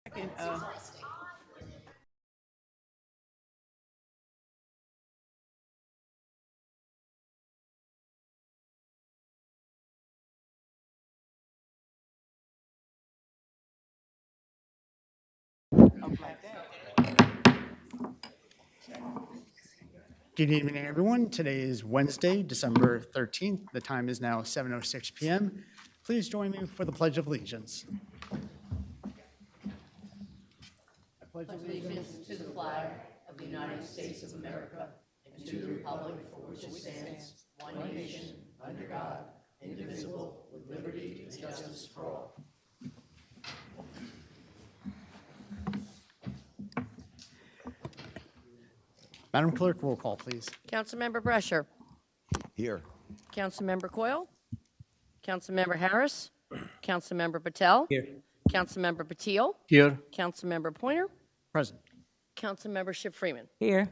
Second, Good evening, everyone. Today is Wednesday, December 13th. The time is now 7:06 p.m. Please join me for the Pledge of Allegiance. I pledge Allegiance to the flag of the United States of America and to the republic for which it stands, one nation, under God, indivisible, with liberty and justice for all. Madam Clerk, roll call, please. Councilmember Brescher. Here. Councilmember Coyle. Councilmember Harris. Councilmember Patel. Here. Councilmember Patil. Here. Councilmember Pointer. Present. Councilmember Ship Freeman. here.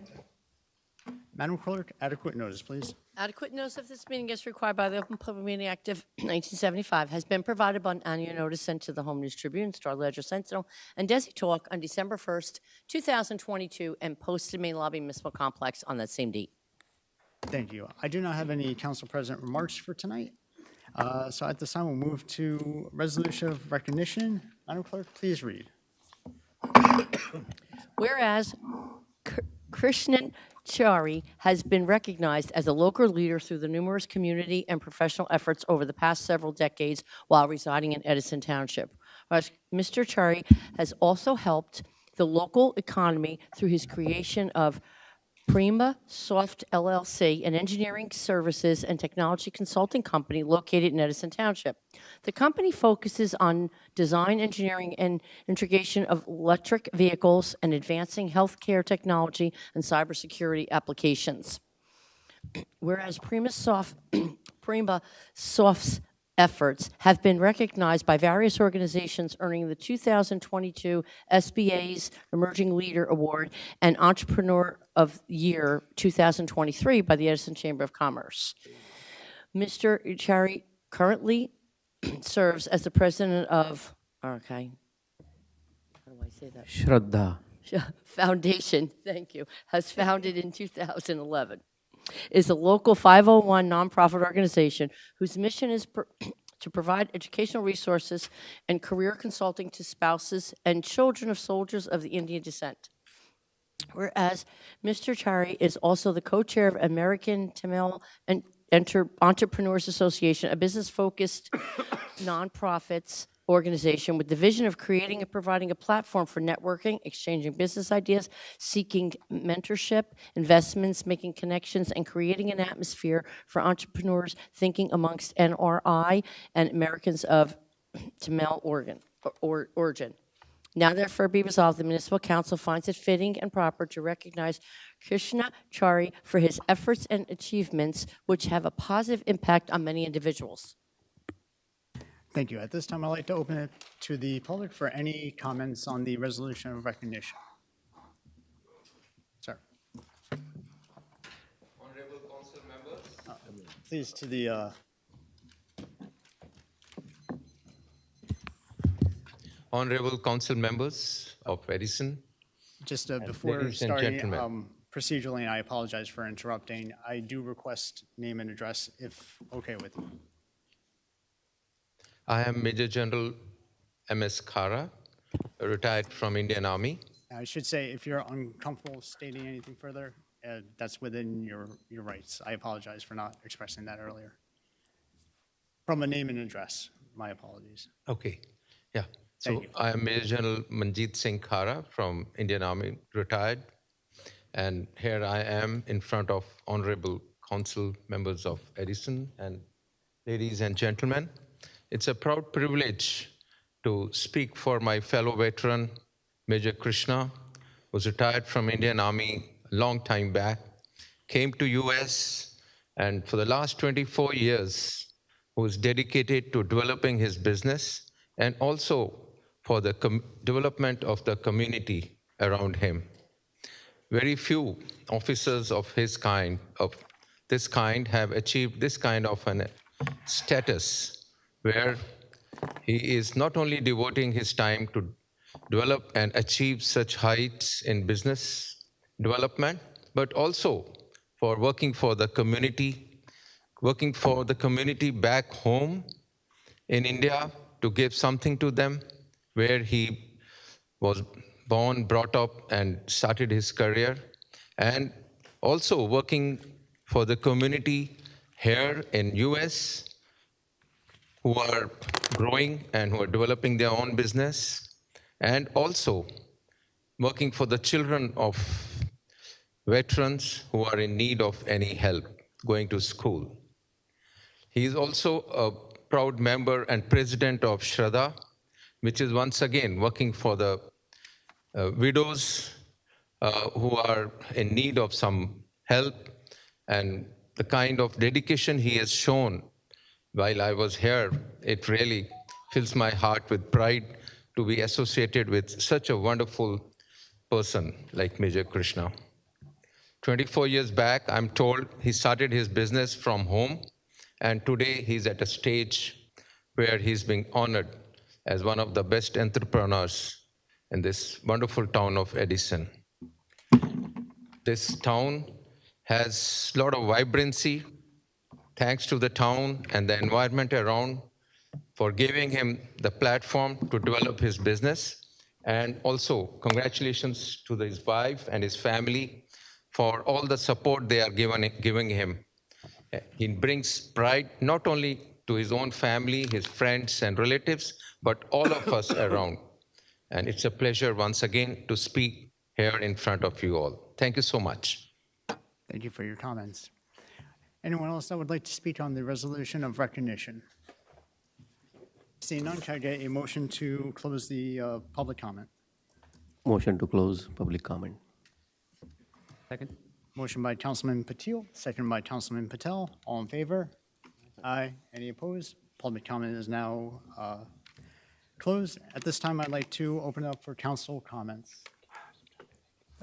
Madam Clerk, adequate notice, please. Adequate notice of this meeting as required by the Open Public Meeting Act of 1975 has been provided by annual notice sent to the Home News Tribune, Star Ledger Sentinel, and Desi Talk on December 1st, 2022, and posted main lobby municipal complex on that same date. Thank you. I do not have any council president remarks for tonight. So at this time, we'll move to resolution of recognition. Madam Clerk, please read. Whereas Krishnan Chari has been recognized as a local leader through the numerous community and professional efforts over the past several decades while residing in Edison Township. Whereas Mr. Chari has also helped the local economy through his creation of Prima Soft LLC, an engineering services and technology consulting company located in Edison Township. The company focuses on design, engineering, and integration of electric vehicles and advancing healthcare technology and cybersecurity applications. Whereas Prima Soft's efforts have been recognized by various organizations, earning the 2022 SBA's Emerging Leader Award and Entrepreneur of the Year 2023 by the Edison Chamber of Commerce. Mr. Chari currently serves as the president of, okay, how do I say that? Shraddha. Foundation, thank you, has founded in 2011. Is a local 501 nonprofit organization whose mission is to provide educational resources and career consulting to spouses and children of soldiers of the Indian descent. Whereas Mr. Chari is also the co-chair of American Tamil Entrepreneurs Association, a business-focused nonprofits organization with the vision of creating and providing a platform for networking, exchanging business ideas, seeking mentorship, investments, making connections, and creating an atmosphere for entrepreneurs thinking amongst NRI and Americans of Tamil origin. Now therefore be resolved, the Municipal Council finds it fitting and proper to recognize Krishna Chari for his efforts and achievements which have a positive impact on many individuals. Thank you. At this time, I'd like to open it to the public for any comments on the resolution of recognition. Sir. Honorable council members. Please to the Honorable council members of Edison. just before ladies and starting, gentlemen. procedurally, and I apologize for interrupting, I do request name and address if okay with you. I am Major General M.S. Khara, retired from Indian Army. I should say, if you're uncomfortable stating anything further, that's within your rights. I apologize for not expressing that earlier. From a name and address, my apologies. Okay, yeah. Thank So you. I am Major General Manjeet Singh Khara from Indian Army, retired. And here I am in front of honorable council members of Edison and ladies and gentlemen. It's a proud privilege to speak for my fellow veteran, Major Krishna, who's retired from Indian Army a long time back, came to US, and for the last 24 years, was dedicated to developing his business and also for the development of the community around him. Very few officers of his kind, of this kind, have achieved this kind of an status where he is not only devoting his time to develop and achieve such heights in business development, but also for working for the community back home in India to give something to them, where he was born, brought up, and started his career, and also working for the community here in US who are growing and who are developing their own business, and also working for the children of veterans who are in need of any help going to school. He is also a proud member and president of Shraddha, which is once again working for the widows who are in need of some help, and the kind of dedication he has shown while I was here, it really fills my heart with pride to be associated with such a wonderful person like Major Krishna. 24 years back, I'm told he started his business from home, and today he's at a stage where he's being honored as one of the best entrepreneurs in this wonderful town of Edison. This town has a lot of vibrancy thanks to the town and the environment around for giving him the platform to develop his business. And also, congratulations to his wife and his family for all the support they are giving him. He brings pride not only to his own family, his friends and relatives, but all of us around. And it's a pleasure once again to speak here in front of you all. Thank you so much. Thank you for your comments. Anyone else that would like to speak on the resolution of recognition? Seeing none, can I get a motion to close the public comment? Motion to close public comment. Second. Motion by Councilman Patil, second by Councilman Patel. All in favor? Aye. Any opposed? Public comment is now closed. At this time, I'd like to open up for council comments.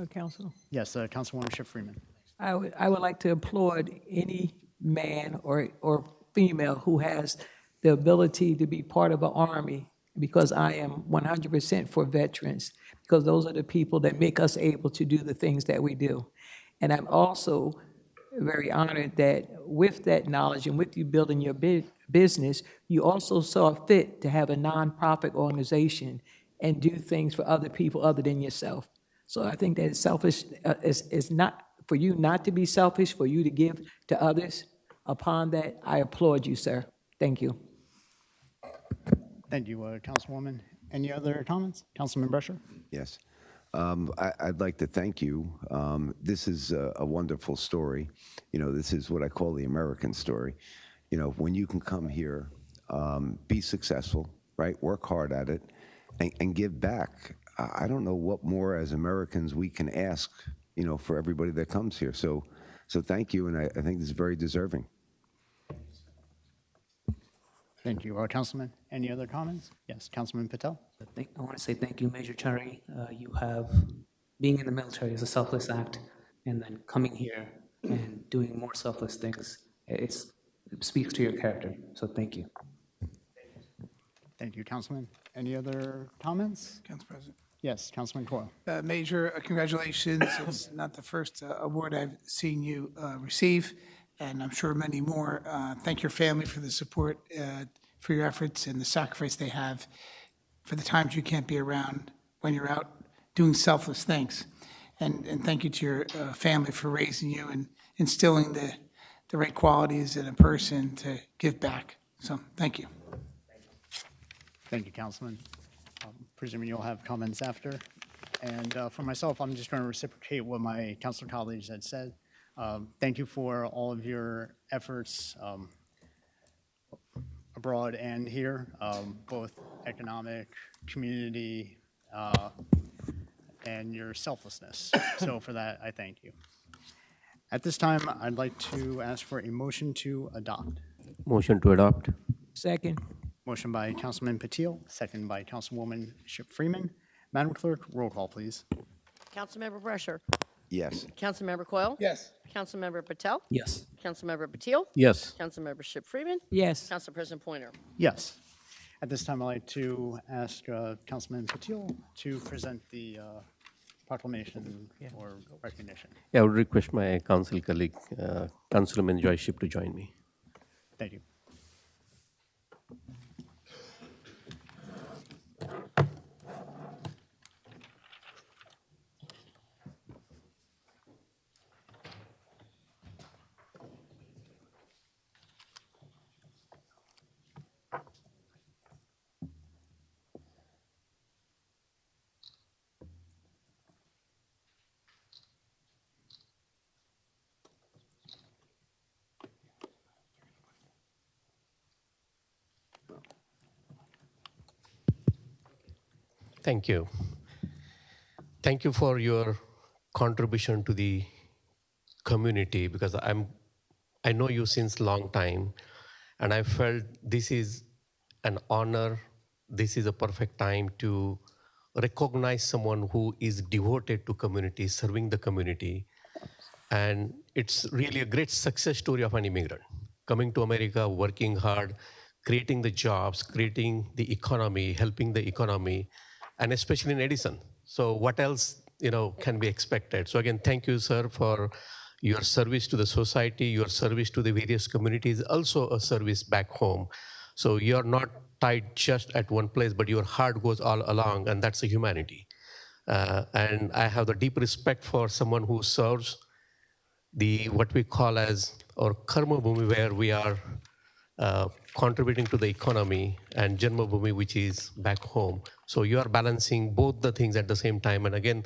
Council, Yes, Councilwoman Schiff Freeman. I would like to applaud any man or female who has the ability to be part of an army, because I am 100% for veterans, because those are the people that make us able to do the things that we do. And I'm also very honored that with that knowledge and with you building your business, you also saw fit to have a nonprofit organization and do things for other people other than yourself. So I think that it's selfish, is not for you not to be selfish, for you to give to others. Upon that, I applaud you, sir. Thank you. Thank you, Councilwoman. Any other comments? Councilman Brescher? Yes. I'd like to thank you. This is a wonderful story. You know, this is what I call the American story. You know, when you can come here, be successful, right? Work hard at it, and give back. I don't know what more as Americans we can ask, you know, for everybody that comes here. So thank you, and I think this is very deserving. Thank you, Councilman. Any other comments? Yes, Councilman Patel? I want to say thank you, Major Chari. You have, being in the military is a selfless act, and then coming here and doing more selfless things, it speaks to your character. So thank you. Thank you, Councilman. Any other comments? Council President. Yes, Councilman Coyle. Major, congratulations. It's not the first award I've seen you receive, and I'm sure many more. Thank your family for the support, for your efforts and the sacrifice they have for the times you can't be around when you're out doing selfless things. And thank you to your family for raising you and instilling the right qualities in a person to give back. So thank you. Thank you, Councilman. Presuming you'll have comments after. And for myself, I'm just going to reciprocate what my council colleagues had said. Thank you for all of your efforts abroad and here, both economic, community, and your selflessness. So for that, I thank you. At this time, I'd like to ask for a motion to adopt. Motion to adopt. Second. Motion by Councilman Patil, second by Councilwoman Schiff Freeman. Madam Clerk, roll call, please. Councilmember Brescher. Yes. Councilmember Coyle. Yes. Councilmember Patel. Yes. Councilmember Patil. Yes. Councilmember Ship Freeman. Yes. Council President Pointer. Yes. At this time, I'd like to ask Councilman Patil to present the proclamation or recognition. Yeah, I would request my council colleague, Councilman Joyship, to join me. Thank you. Thank you. Thank you for your contribution to the community, because I know you since long time, and I felt this is an honor. This is a perfect time to recognize someone who is devoted to community, serving the community. And it's really a great success story of an immigrant coming to America, working hard, creating the jobs, creating the economy, helping the economy, and especially in Edison. So what else, can be expected? So again, thank you, sir, for your service to the society, your service to the various communities, also a service back home. So you're not tied just at one place, but your heart goes all along, and that's the humanity. And I have the deep respect for someone who serves the what we call as our karma bhumi, where we are contributing to the economy, and Janma Bhumi, which is back home. So you are balancing both the things at the same time. And again,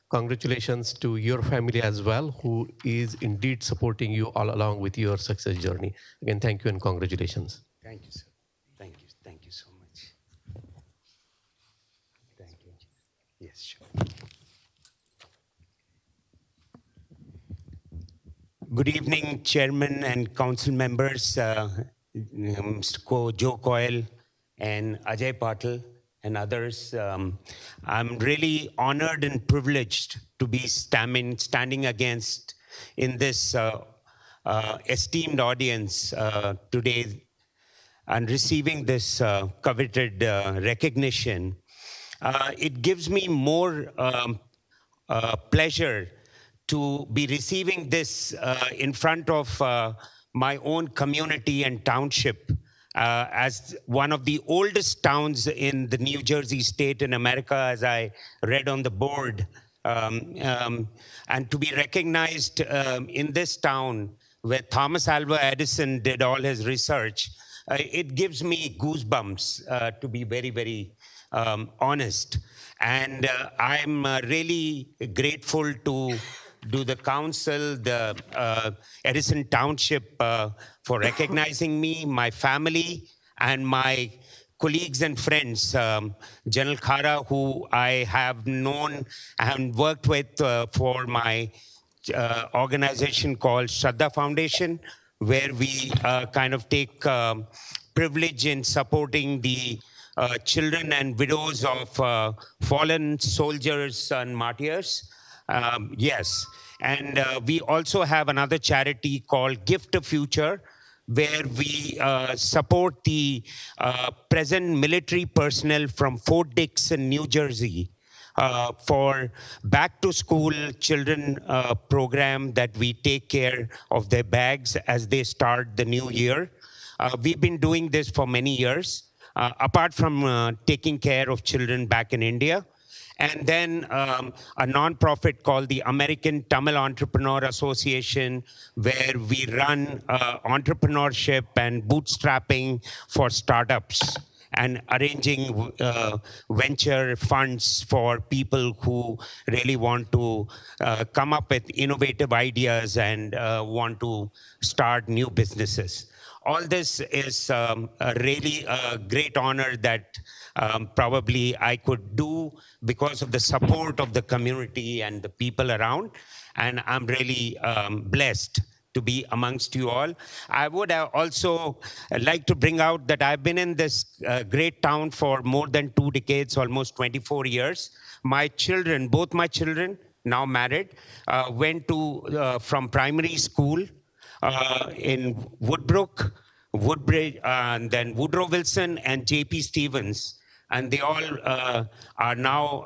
congratulations to your family as well, who is indeed supporting you all along with your success journey. Again, thank you and congratulations. Thank you, sir. Thank you. Thank you so much. Thank you. Yes, sure. Good evening, Chairman and Council members, Mr. Joe Coyle and Ajay Patil and others. I'm really honored and privileged to be standing against in this esteemed audience today and receiving this coveted recognition. It gives me more pleasure to be receiving this in front of my own community and township as one of the oldest towns in the New Jersey state in America, as I read on the board. And to be recognized in this town where Thomas Alva Edison did all his research, it gives me goosebumps, to be very, very honest. And I'm really grateful to the council, the Edison Township for recognizing me, my family, and my colleagues and friends, General Khara, who I have known and worked with for my organization called Shraddha Foundation, where we kind of take privilege in supporting the children and widows of fallen soldiers and martyrs. Yes, and we also have another charity called Gift a Future, where we support the present military personnel from Fort Dix in New Jersey for back to school children program that we take care of their bags as they start the new year. We've been doing this for many years, apart from taking care of children back in India. And then a nonprofit called the American Tamil Entrepreneur Association, where we run entrepreneurship and bootstrapping for startups and arranging venture funds for people who really want to come up with innovative ideas and want to start new businesses. All this is really a great honor that probably I could do because of the support of the community and the people around. And I'm really blessed to be amongst you all. I would also like to bring out that I've been in this great town for more than 2 decades, almost 24 years. My children, both my children, now married, went to from primary school in Woodbrook, Woodbridge, and then Woodrow Wilson and J.P. Stevens, and they all are now,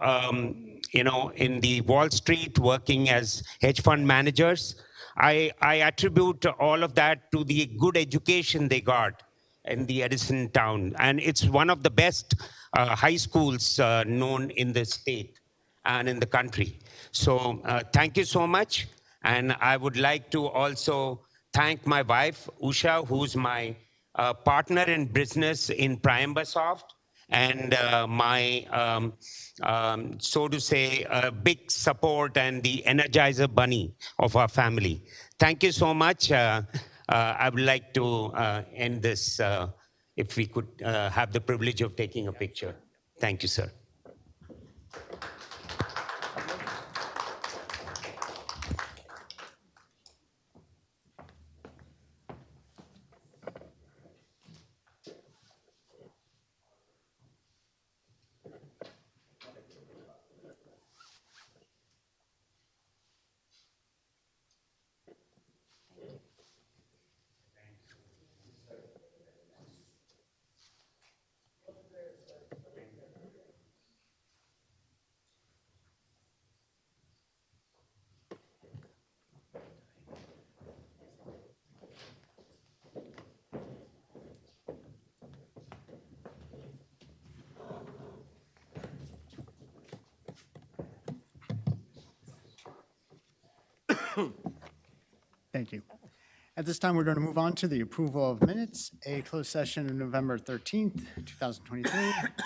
in the Wall Street working as hedge fund managers. I attribute all of that to the good education they got in the Edison town, and it's one of the best high schools known in the state and in the country. So thank you so much. And I would like to also thank my wife, Usha, who's my partner in business in Priambasoft, and my, so to say, big support and the energizer bunny of our family. Thank you so much. I would like to end this, if we could have the privilege of taking a picture. Thank you, sir. Thank you. At this time, we're going to move on to the approval of minutes, A, closed session of November 13th, 2023,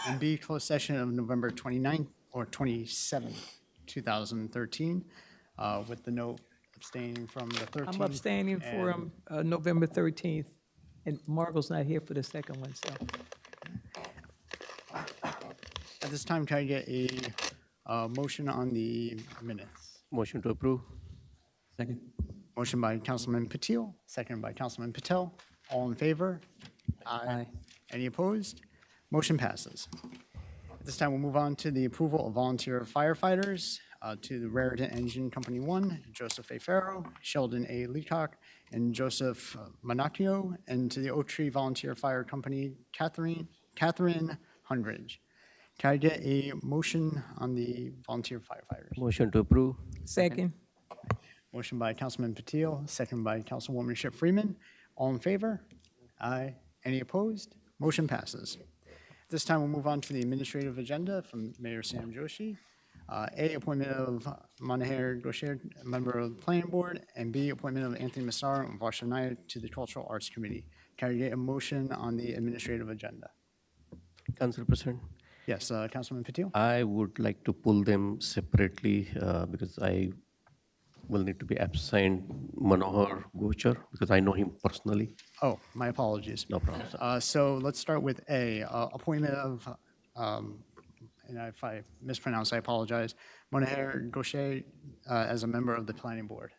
and B, closed session of November 29th or 27th, 2013, with the note abstaining from the 13th. I'm abstaining for November 13th, and Margot's not here for the second one, so. At this time, can I get a motion on the minutes? Motion to approve. Second. Motion by Councilman Patil, seconded by Councilman Patel. All in favor? Aye. Any opposed? Motion passes. At this time, we'll move on to the approval of volunteer firefighters to the Raritan Engine Company 1, Joseph A. Farrow, Sheldon A. Leacock, and Joseph Manacchio, and to the Oak Tree Volunteer Fire Company, Catherine Hundridge. Can I get a motion on the volunteer firefighters? Motion to approve. Second. Motion by Councilman Patil, second by Councilwoman Ship Freeman. All in favor? Aye. Any opposed? Motion passes. This time, we'll move on to the administrative agenda from Mayor Sam Joshi. A, appointment of Manohar Gosher, member of the Planning Board, and B, appointment of Anthony Massaro and Varsha Nayak to the Cultural Arts Committee. Can I get a motion on the administrative agenda? Council President, Yes, Councilman Patil? I would like to pull them separately because I will need to be absent Manohar Gochar because I know him personally. Oh, my apologies. No problem, sir. So let's start with A, appointment of, and if I mispronounce, I apologize, Manohar Gosher as a member of the Planning Board.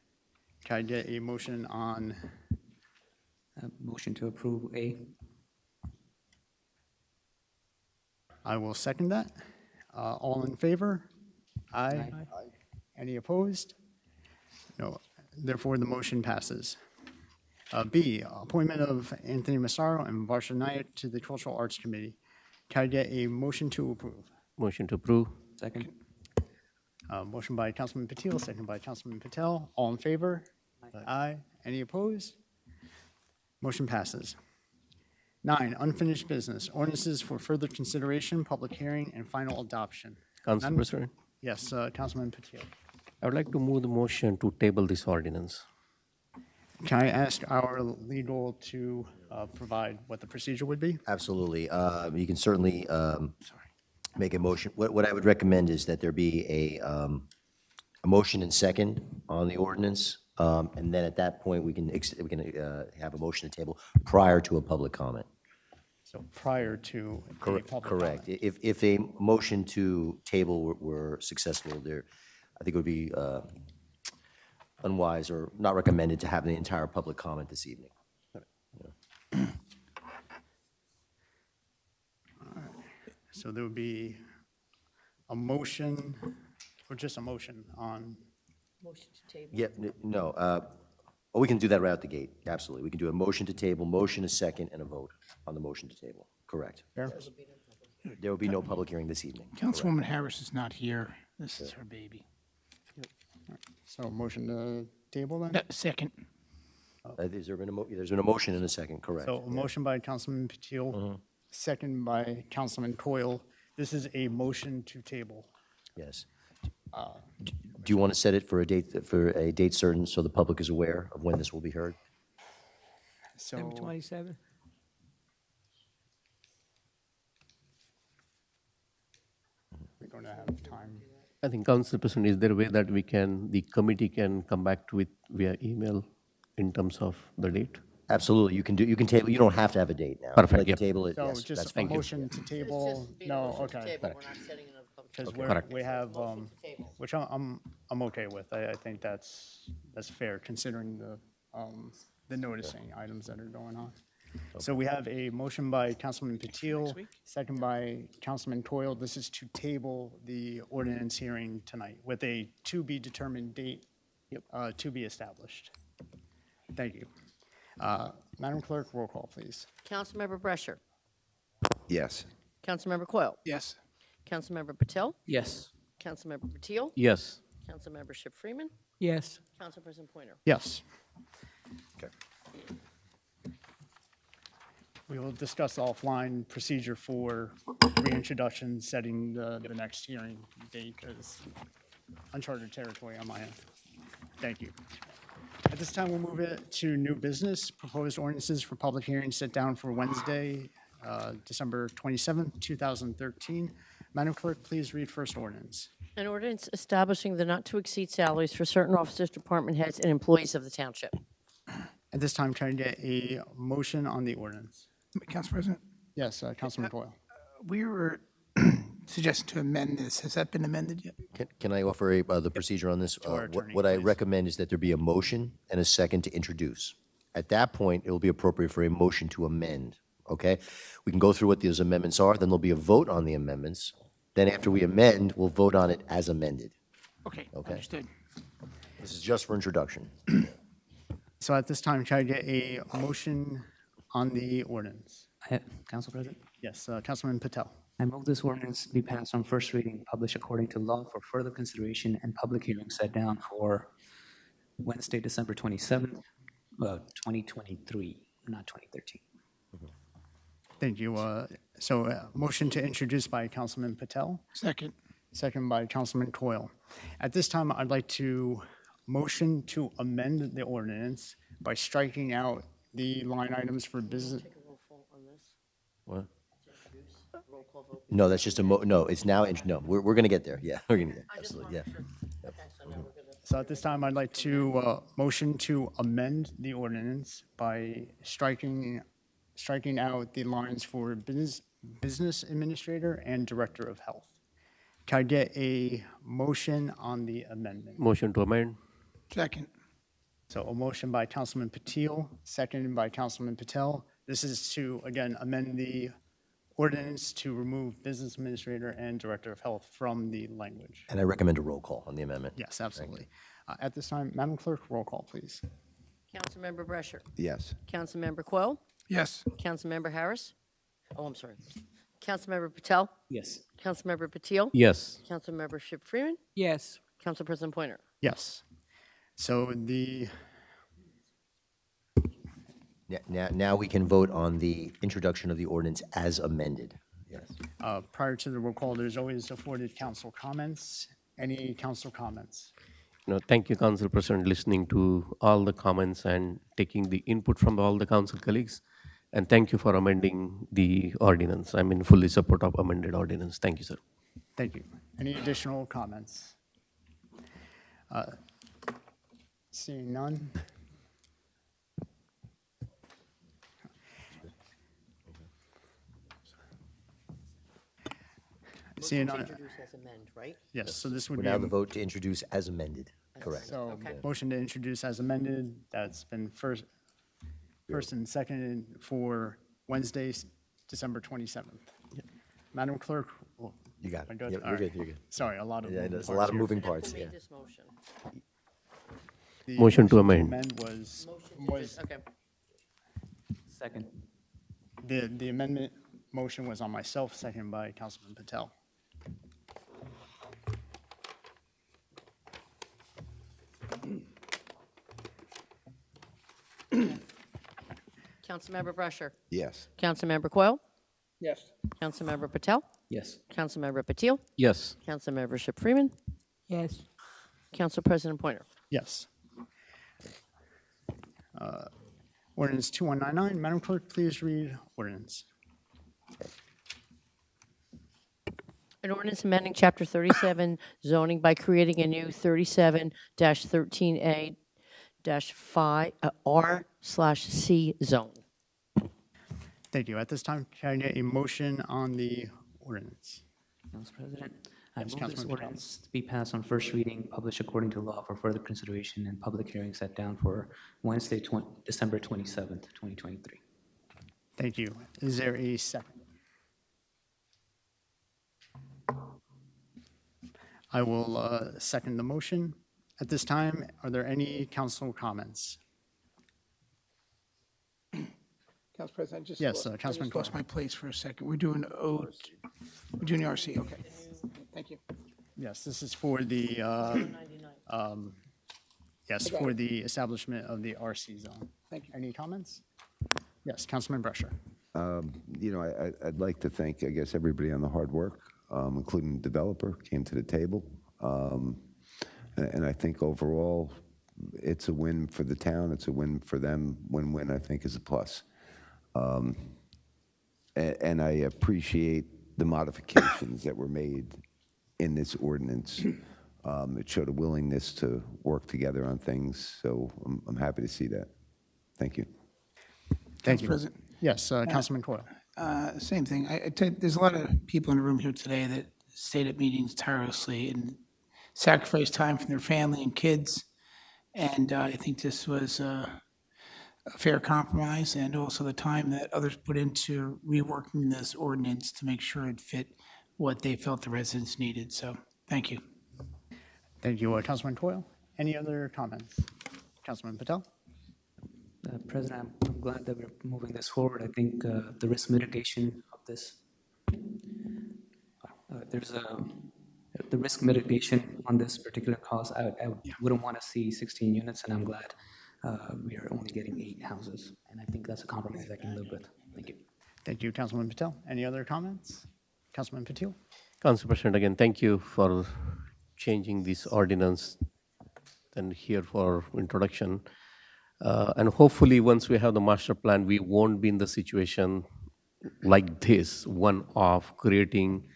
Can I get a motion on, Motion to approve A. I will second that. All in favor? Aye. Any opposed? No. Therefore, the motion passes. B, appointment of Anthony Massaro and Varsha Nayak to the Cultural Arts Committee. Can I get a motion to approve? Motion to approve. Second. Motion by Councilman Patil, second by Councilman Patel. All in favor? Aye. Any opposed? Motion passes. 9, unfinished business. Ordinances for further consideration, public hearing, and final adoption. Council None? President, Yes, Councilman Patil. I would like to move the motion to table this ordinance. Can I ask our legal to provide what the procedure would be? Absolutely. You can certainly make a motion. What I would recommend is that there be a motion and second on the ordinance, and then at that point, we can have a motion to table prior to a public comment. So prior to a public Correct. comment. If a motion to table were successful, I think it would be unwise or not recommended to have the entire public comment this evening. So there would be a motion, or just a motion on, Motion to table. Yeah, no, Oh, we can do that right out the gate, absolutely. We can do a motion to table, motion, a second, and a vote on the motion to table, correct. Fair? There will be no public hearing this evening. Councilwoman Harris is not here. This is her baby. So motion to table then? Second. There's been a motion and a second, correct. So a motion by Councilman Patil, second by Councilman Coyle. This is a motion to table. Yes. Do you want to set it for a date certain so the public is aware of when this will be heard? So September 27th? we're going to have time. I think, Council President, is there a way that the committee can come back to it via email in terms of the date? Absolutely, you can table, you don't have to have a date now. Perfect, Like to yep. table it, So yes, that's just a fine. motion to table, no, okay. We're not setting another public Because Correct. we have, which I'm okay with. I think that's fair considering the noticing items that are going on. So we have a motion by Councilman Patil, second by Councilman Coyle. This is to table the ordinance hearing tonight with a to-be-determined date to be established. Thank you. Madam Clerk, roll call, please. Councilmember Brescher. Yes. Councilmember Coyle. Yes. Councilmember Patel. Yes. Councilmember Patil. Yes. Councilmember Ship Freeman. Yes. Council President Pointer. Yes. Okay. We will discuss the offline procedure for reintroduction, setting the next hearing date as uncharted territory on my end. Thank you. At this time, we'll move it to new business. Proposed ordinances for public hearing set down for Wednesday, December 27th, 2013. Madam Clerk, please read first ordinance. An ordinance establishing the not-to-exceed salaries for certain officers, department heads, and employees of the township. At this time, trying to get a motion on the ordinance. Council President, Yes, Councilman Coyle. we were suggesting to amend this. Has that been amended yet? Can I offer the procedure on this? our attorney, What I please. recommend is that there be a motion and a second to introduce. At that point, it will be appropriate for a motion to amend, okay? We can go through what those amendments are, then there'll be a vote on the amendments. Then after we amend, we'll vote on it as amended. Okay, Okay. understood. This is just for introduction. So at this time, try to get a motion on the ordinance. Council President? Yes, Councilman Patel. I move this ordinance be passed on first reading, published according to law for further consideration and public hearing set down for Wednesday, December 27th, 2023, not 2013. Thank you. So motion to introduce by Councilman Patel, Second. second by Councilman Coyle. At this time, I'd like to motion to amend the ordinance by striking out the line items for business. Take a roll call on this. What? Roll call vote. No, that's just no, it's now, no, we're going to get there. Yeah, we're going to get, I just absolutely, want yeah. to make sure. Okay, so now we're going to. So at this time, I'd like to motion to amend the ordinance by striking out the lines for business administrator and director of health. Can I get a motion on the amendment? Motion to amend? Second. So a motion by Councilman Patil, seconded by Councilman Patel. This is to, again, amend the ordinance to remove business administrator and director of health from the language. And I recommend a roll call on the amendment. Yes, absolutely. At this time, Madam Clerk, roll call, please. Councilmember Brescher. Yes. Councilmember Coyle. Yes. Councilmember Harris. Oh, I'm sorry. Councilmember Patel. Yes. Councilmember Patil. Yes. Councilmember Ship Freeman. Yes. Council President Pointer. Yes. So Now we can vote on the introduction of the ordinance as amended. Yes. prior to the roll call, there's always afforded council comments. Any council comments? No, thank you, Council President, listening to all the comments and taking the input from all the council colleagues. And thank you for amending the ordinance. I'm in fully support of amended ordinance. Thank you, sir. Thank you. Any additional comments? Seeing none. Seeing none. Introduce as amend, right? Yes, so this would We're be, now the vote to introduce as amended. Correct. so Okay. motion to introduce as amended. That's been first and seconded for Wednesday, December 27th. Madam Clerk. You got it. am I good? Yep, All you're right. good, you're good. Sorry, a lot of Yeah, moving there's a parts lot of here. moving Who parts, yeah. made this motion? The Motion to amend. was, Okay. Second. the amendment motion was on myself, seconded by Councilman Patel. Councilmember Brusher. Yes. Councilmember Coyle. Yes. Councilmember Patel. Yes. Councilmember Patil. Yes. Councilmember Ship Freeman. Yes. Council President Pointer. Yes. Ordinance 2199, Madam Clerk, please read ordinance. An ordinance amending Chapter 37 zoning by creating a new 37-13A-5 R/C zone. Thank you. At this time, can I get a motion on the ordinance? Council President, I Yes, move this Councilman Patel. ordinance to be passed on first reading, published according to law for further consideration and public hearing set down for Wednesday, December 27th, 2023. Thank you. Is there a second? I will second the motion. At this time, are there any council comments? Council President, I just Yes, lost- I Councilman just lost Coyle. my place for a second. We're doing we're doing the RC, okay. Thank you. Yes, this is for the, yes, for the establishment of the RC zone. Thank you. Any comments? Yes, Councilman Brusher. You know, I'd like to thank, I guess, everybody on the hard work, including the developer, came to the table. And I think overall, it's a win for the town, it's a win for them. Win-win, I think, is a plus. And I appreciate the modifications that were made in this ordinance. It showed a willingness to work together on things, so I'm happy to see that. Thank you. Thank you. President. Yes, Councilman Coyle. Same thing. There's a lot of people in the room here today that stayed at meetings tirelessly and sacrificed time from their family and kids. And I think this was a fair compromise, and also the time that others put into reworking this ordinance to make sure it fit what they felt the residents needed. So, thank you. Thank you, Councilman Coyle. Any other comments? Councilman Patel? President, I'm glad that we're moving this forward. I think the risk mitigation of this, the risk mitigation on this particular cause, I wouldn't want to see 16 units, and I'm glad we are only getting 8 houses. And I think that's a compromise I can live with. Thank you. Thank you, Councilman Patel. Any other comments? Councilman Patil? Council President, again, thank you for changing this ordinance and here for introduction. And hopefully, once we have the master plan, we won't be in the situation like this, one of creating,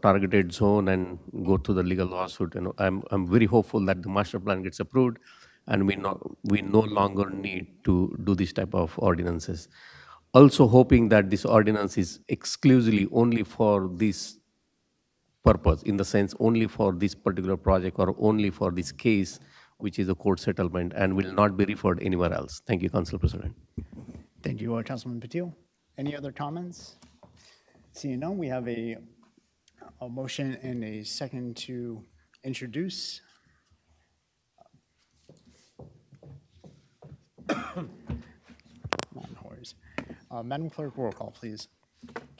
targeted zone and go to the legal lawsuit. And I'm very hopeful that the master plan gets approved, and we no longer need to do this type of ordinances. Also hoping that this ordinance is exclusively only for this purpose, in the sense only for this particular project or only for this case, which is a court settlement, and will not be referred anywhere else. Thank you, Council President. Thank you, Councilman Patil. Any other comments? Seeing none, we have a motion and a second to introduce. Madam Clerk, roll call, please.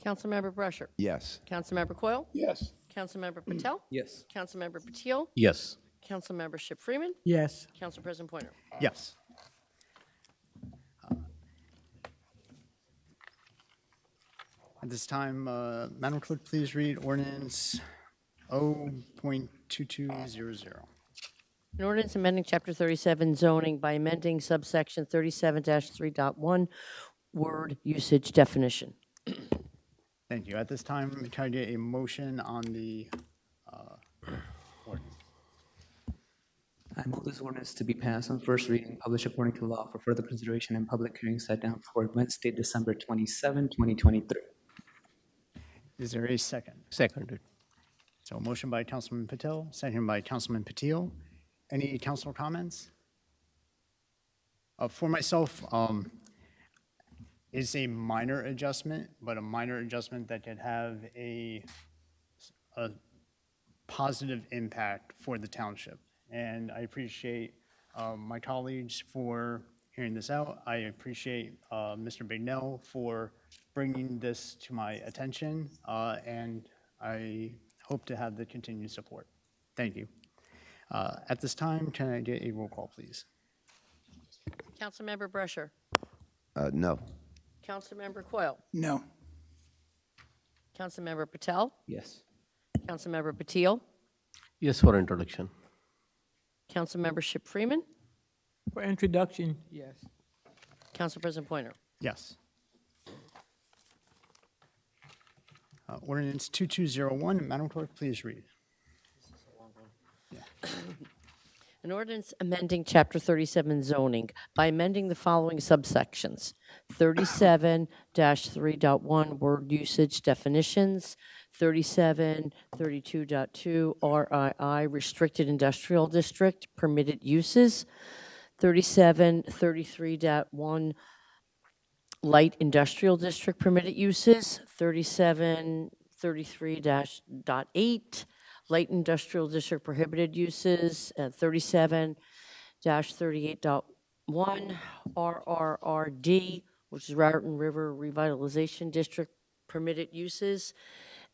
Councilmember Brusher. Yes. Councilmember Coyle. Yes. Councilmember Patel. Yes. Councilmember Patil. Yes. Councilmember Ship Freeman. Yes. Council President Pointer. Yes. At this time, Madam Clerk, please read ordinance 0.2200. An ordinance amending Chapter 37 zoning by amending subsection 37-3.1 word usage definition. Thank you. At this time, can I get a motion on the ordinance? I move this ordinance to be passed on first reading, published according to law for further consideration and public hearing set down for Wednesday, December 27, 2023. Is there a second? Seconded. So a motion by Councilman Patel, second by Councilman Patil. Any council comments? For myself, it's a minor adjustment, but a minor adjustment that could have a positive impact for the township. And I appreciate my colleagues for hearing this out. I appreciate Mr. Bignell for bringing this to my attention, and I hope to have the continued support. Thank you. At this time, can I get a roll call, please? Councilmember Brescher. No. Councilmember Coyle. No. Councilmember Patel. Yes. Councilmember Patil. Yes, for introduction. Councilmember Ship Freeman. For introduction, yes. Council President Pointer. Yes. Ordinance 2201, Madam Clerk, please read. An ordinance amending Chapter 37 zoning by amending the following subsections: 37-3.1 word usage definitions, 37-32.2 RII restricted industrial district permitted uses, 37-33.1 light industrial district permitted uses, 37-33-8 light industrial district prohibited uses, 37-38.1 RRRD, which is Raritan River Revitalization District permitted uses,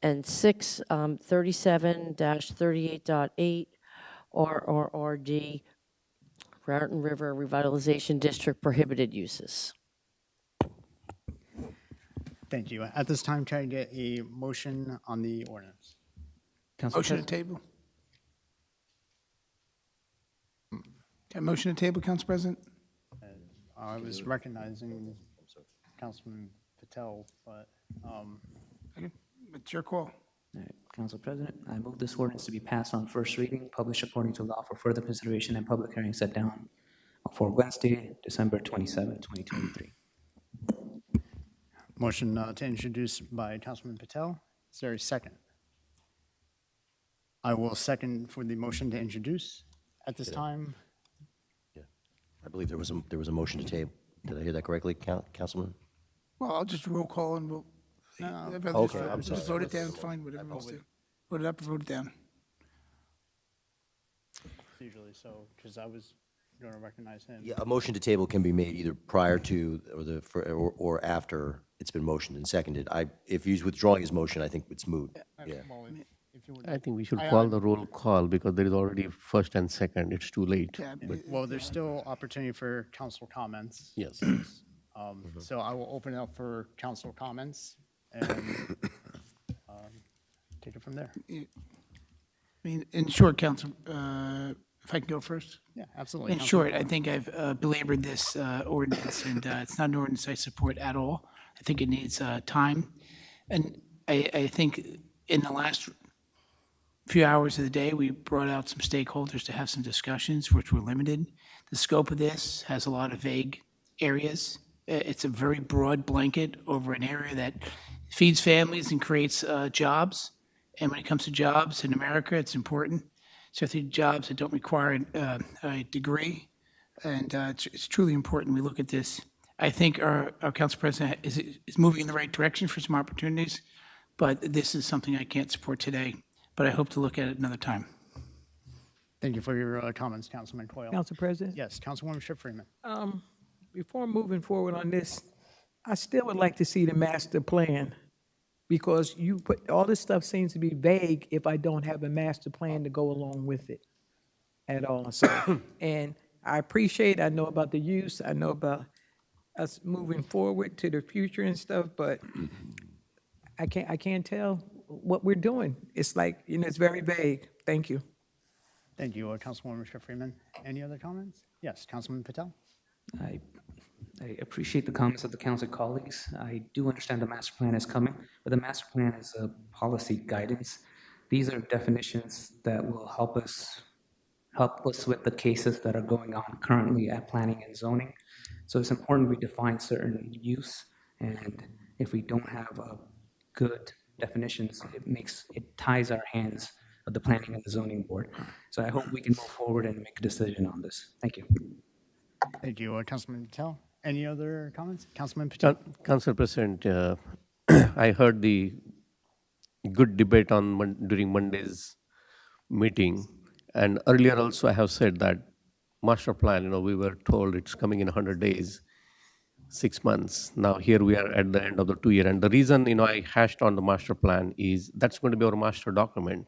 and 37-38.8 RRRD, Raritan River Revitalization District prohibited uses. Thank you. At this time, can I get a motion on the ordinance? Motion to table. Motion to table, Council President? I was recognizing Councilman Patel, but Okay, it's your call. All right, Council President, I move this ordinance to be passed on first reading, published according to law for further consideration and public hearing set down for Wednesday, December 27, 2023. motion to introduce by Councilman Patel. Is there a second? I will second for the motion to introduce. At this time, I believe there was a motion to table. Did I hear that correctly, Councilman? Well, I'll just roll call and we'll. Okay, I'm Just vote it down, it's fine, whatever else do. Vote it up or vote it down. usually so, because I was going to recognize him. Yeah, a motion to table can be made either prior to or after it's been motioned and seconded. If he's withdrawing his motion, I think it's moot. Yeah. Well, if you would- I think we should call the roll call because there is already first and second. It's too late. Yeah, Well, there's still opportunity for council comments. Yes. So I will open it up for council comments and take it from there. I mean, in short, Council, if I can go first? Yeah, absolutely. In short, I think I've belabored this ordinance, and it's not an ordinance I support at all. I think it needs time. And I think in the last few hours of the day, we brought out some stakeholders to have some discussions, which were limited. The scope of this has a lot of vague areas. It's a very broad blanket over an area that feeds families and creates jobs. And when it comes to jobs in America, it's important. Certainly jobs that don't require a degree. And it's truly important we look at this. I think our council president is moving in the right direction for some opportunities, but this is something I can't support today, but I hope to look at it another time. Thank you for your comments, Councilman Coyle. Council President? Yes, Councilwoman Ship Freeman. Before moving forward on this, I still would like to see the master plan, because you put, all this stuff seems to be vague if I don't have a master plan to go along with it at all. So, and I appreciate, I know about the use, I know about us moving forward to the future and stuff, but I can't tell what we're doing. It's like, it's very vague. Thank you. Thank you, Councilwoman Ship Freeman. Any other comments? Yes, Councilman Patel. I appreciate the comments of the council colleagues. I do understand the master plan is coming, but the master plan is a policy guidance. These are definitions that will help us with the cases that are going on currently at planning and zoning. So it's important we define certain use, and if we don't have good definitions, it ties our hands of the planning and the zoning board. So I hope we can move forward and make a decision on this. Thank you. Thank you, Councilman Patel. Any other comments? Councilman Patel. Council President, I heard the good debate during Monday's meeting, and earlier also I have said that master plan, we were told it's coming in 100 days, 6 months. Now here we are at the end of the 2 year. And the reason, I hashed on the master plan is that's going to be our master document.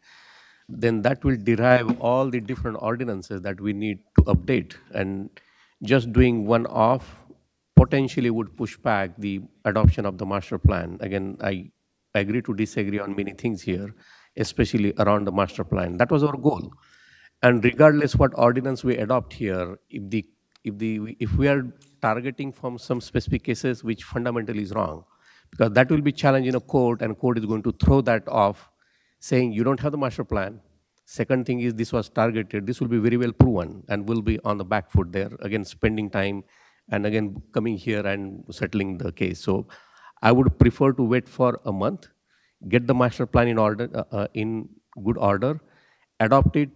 Then that will derive all the different ordinances that we need to update. And just doing one off potentially would push back the adoption of the master plan. Again, I agree to disagree on many things here, especially around the master plan. That was our goal. And regardless what ordinance we adopt here, if we are targeting from some specific cases which fundamentally is wrong, because that will be challenged in a court, and court is going to throw that off, saying you don't have the master plan. Second thing is this was targeted. This will be very well proven and will be on the back foot there. Again, spending time and again coming here and settling the case. So I would prefer to wait for a month, get the master plan in order, in good order, adopt it,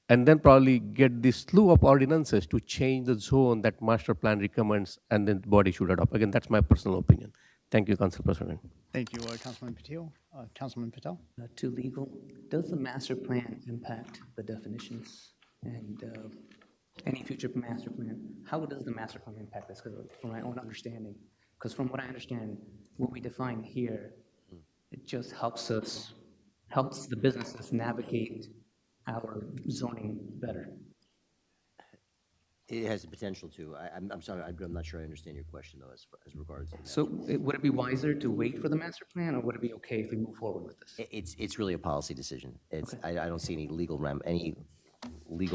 and then probably get this slew of ordinances to change the zone that master plan recommends, and then the body should adopt. Again, that's my personal opinion. Thank you, Council President. Thank you, Councilman Patel. Councilman Patel? To legal, does the master plan impact the definitions and any future master plan? How does the master plan impact this? Because from my own understanding, because from what I understand, what we define here, it just helps the businesses navigate our zoning better. It has the potential to. I'm sorry, I'm not sure I understand your question, though, as regards to that. So would it be wiser to wait for the master plan, or would it be okay if we move forward with this? It's really a policy decision. I don't see any legal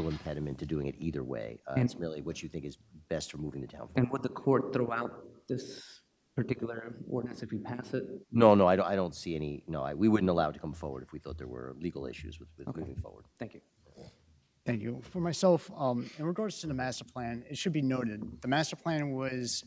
impediment to doing it either way. It's really what you think is best for moving the town forward. And would the court throw out this particular ordinance if we pass it? No, I don't see any. No, we wouldn't allow it to come forward if we thought there were legal issues with moving forward. Thank you. Thank you. For myself, in regards to the master plan, it should be noted, the master plan was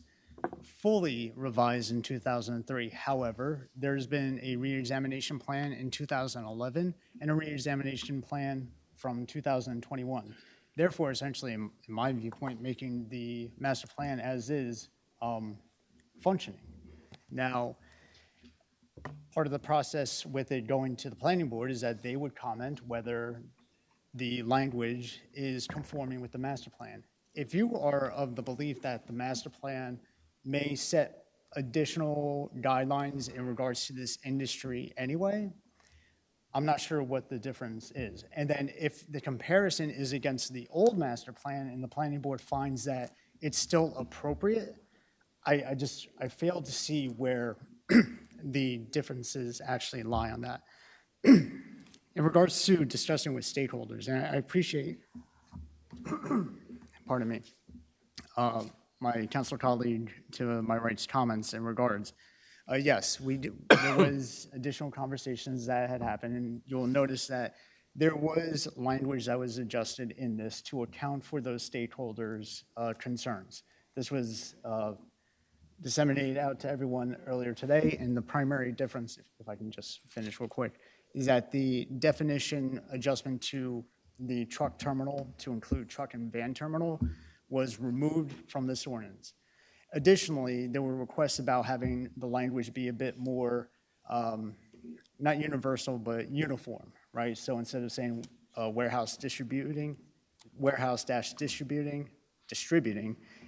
fully revised in 2003. However, there's been a reexamination plan in 2011 and a reexamination plan from 2021. Therefore, essentially, in my viewpoint, making the master plan as is functioning. Now, part of the process with it going to the planning board is that they would comment whether the language is conforming with the master plan. If you are of the belief that the master plan may set additional guidelines in regards to this industry anyway, I'm not sure what the difference is. And then if the comparison is against the old master plan and the planning board finds that it's still appropriate, I fail to see where the differences actually lie on that. In regards to discussing with stakeholders, and I appreciate, pardon me, my council colleague to my right's comments in regards. Yes, there was additional conversations that had happened, and you'll notice that there was language that was adjusted in this to account for those stakeholders' concerns. This was disseminated out to everyone earlier today, and the primary difference, if I can just finish real quick, is that the definition adjustment to the truck terminal to include truck and van terminal was removed from this ordinance. Additionally, there were requests about having the language be a bit more, not universal, but uniform, right? So instead of saying distributing,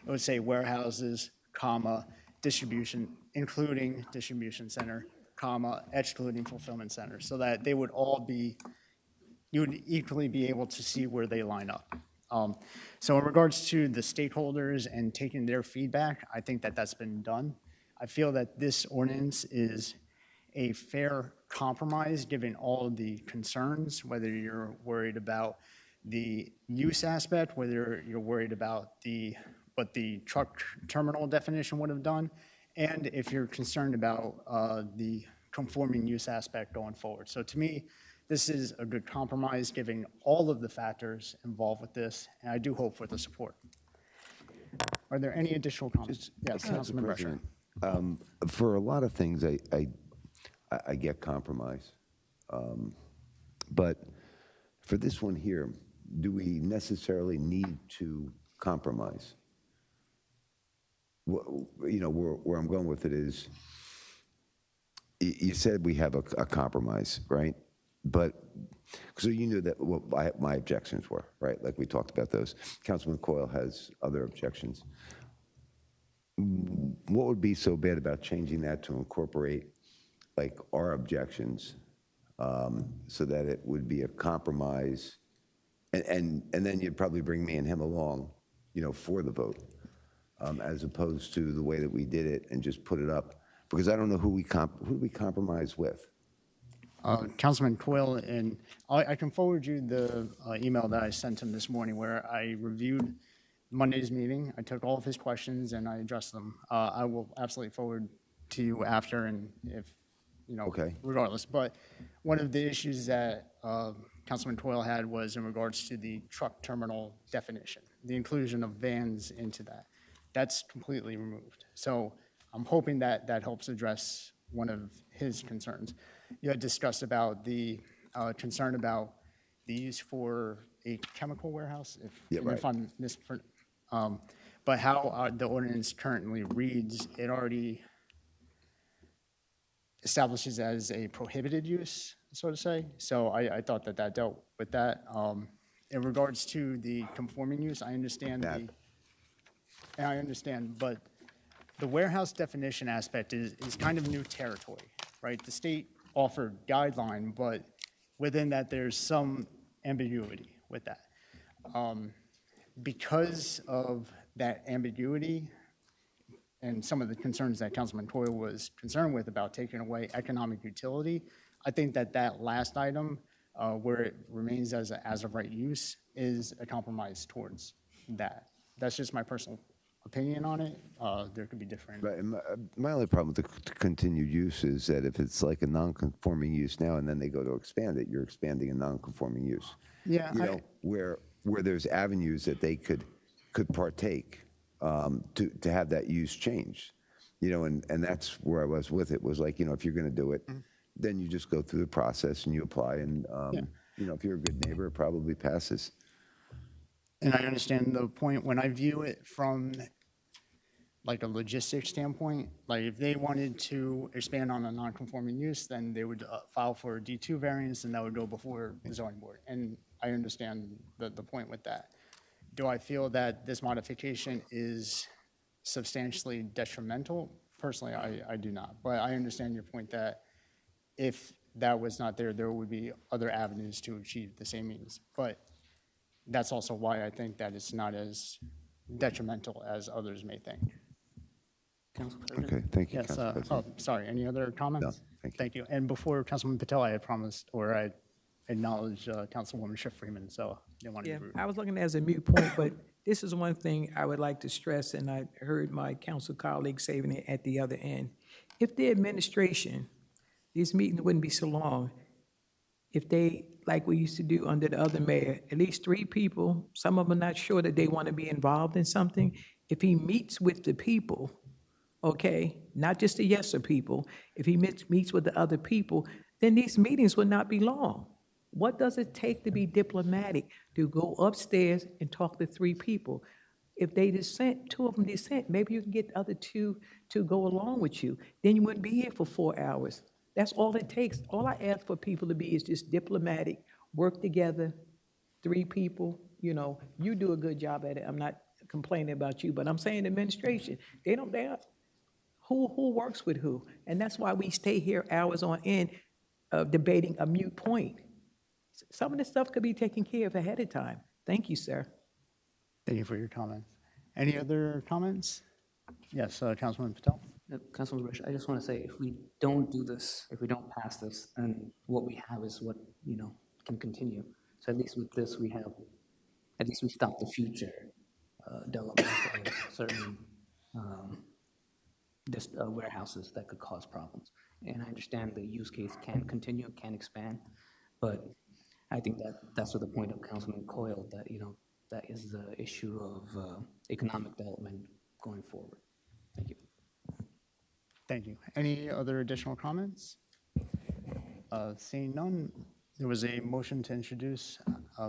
it would say warehouses, comma, distribution, including distribution center, comma, excluding fulfillment center, so that they would all be, you would equally be able to see where they line up. So in regards to the stakeholders and taking their feedback, I think that that's been done. I feel that this ordinance is a fair compromise given all of the concerns, whether you're worried about the use aspect, whether you're worried about what the truck terminal definition would have done, and if you're concerned about the conforming use aspect going forward. So to me, this is a good compromise, given all of the factors involved with this, and I do hope for the support. Are there any additional comments? Yes, Councilman Brescher. For a lot of things, I get compromise. But for this one here, do we necessarily need to compromise? Where I'm going with it is, you said we have a compromise, right? But, so you knew that what my objections were, right? Like we talked about those. Councilman Coyle has other objections. What would be so bad about changing that to incorporate like our objections, so that it would be a compromise? And then you'd probably bring me and him along, for the vote, as opposed to the way that we did it and just put it up. Because I don't know who we compromise with. Councilman Coyle, and I can forward you the email that I sent him this morning where I reviewed Monday's meeting. I took all of his questions and I addressed them. I will absolutely forward to you after, and if, Okay. regardless. But one of the issues that Councilman Coyle had was in regards to the truck terminal definition, the inclusion of vans into that. That's completely removed. So I'm hoping that that helps address one of his concerns. You had discussed about the concern about the use for a chemical warehouse, Yeah, right. if I'm but how the ordinance currently reads, it already establishes as a prohibited use, so to say. So I thought that that dealt with that. In regards to the conforming use, I understand but the warehouse definition aspect is kind of new territory, right? The state offered guideline, but within that, there's some ambiguity with that. Because of that ambiguity and some of the concerns that Councilman Coyle was concerned with about taking away economic utility, I think that that last item, where it remains as of right use, is a compromise towards that. That's just my personal opinion on it. There could be different. Right, and my only problem with the continued use is that if it's like a non-conforming use now and then they go to expand it, you're expanding a non-conforming use. Yeah, Where there's avenues that they could partake, to have that use changed. And that's where I was with it, was like, if you're going to do it, then you just go through the process and you apply, and if you're a good neighbor, it probably passes. And I understand the point. When I view it from like a logistics standpoint, like if they wanted to expand on a non-conforming use, then they would file for a D2 variance, and that would go before the zoning board. And I understand the point with that. Do I feel that this modification is substantially detrimental? Personally, I do not. But I understand your point that if that was not there, there would be other avenues to achieve the same means. But that's also why I think that it's not as detrimental as others may think. Council President? Okay, thank you, Yes, Council President. sorry, any other comments? No, thank you. Thank you. And before Councilman Patel, I had promised, or I acknowledged Councilwoman Schiff Freeman, so I didn't want to Yeah, be rude. I was looking at it as a moot point, but this is one thing I would like to stress, and I heard my council colleague saying it at the other end. If the administration, these meetings wouldn't be so long, if they, like we used to do under the other mayor, at least 3 people, some of them are not sure that they want to be involved in something, if he meets with the people, okay, not just the yeser people, if he meets with the other people, then these meetings would not be long. What does it take to be diplomatic, to go upstairs and talk to 3 people? If they dissent, 2 of them dissent, maybe you can get the other 2 to go along with you. Then you wouldn't be here for 4 hours. That's all it takes. All I ask for people to be is just diplomatic, work together, 3 people. You do a good job at it. I'm not complaining about you, but I'm saying administration, they don't, who works with who? And that's why we stay here hours on end debating a moot point. Some of this stuff could be taken care of ahead of time. Thank you, sir. Thank you for your comments. Any other comments? Yes, Councilman Patel? Councilman Rich, I just want to say, if we don't do this, if we don't pass this, then what we have is what, can continue. So at least with this, we stop the future development of certain warehouses that could cause problems. And I understand the use case can continue, can expand, but I think that's the point of Councilman Coyle, that, that is the issue of economic development going forward. Thank you. Thank you. Any other additional comments? Seeing none, there was a motion to introduce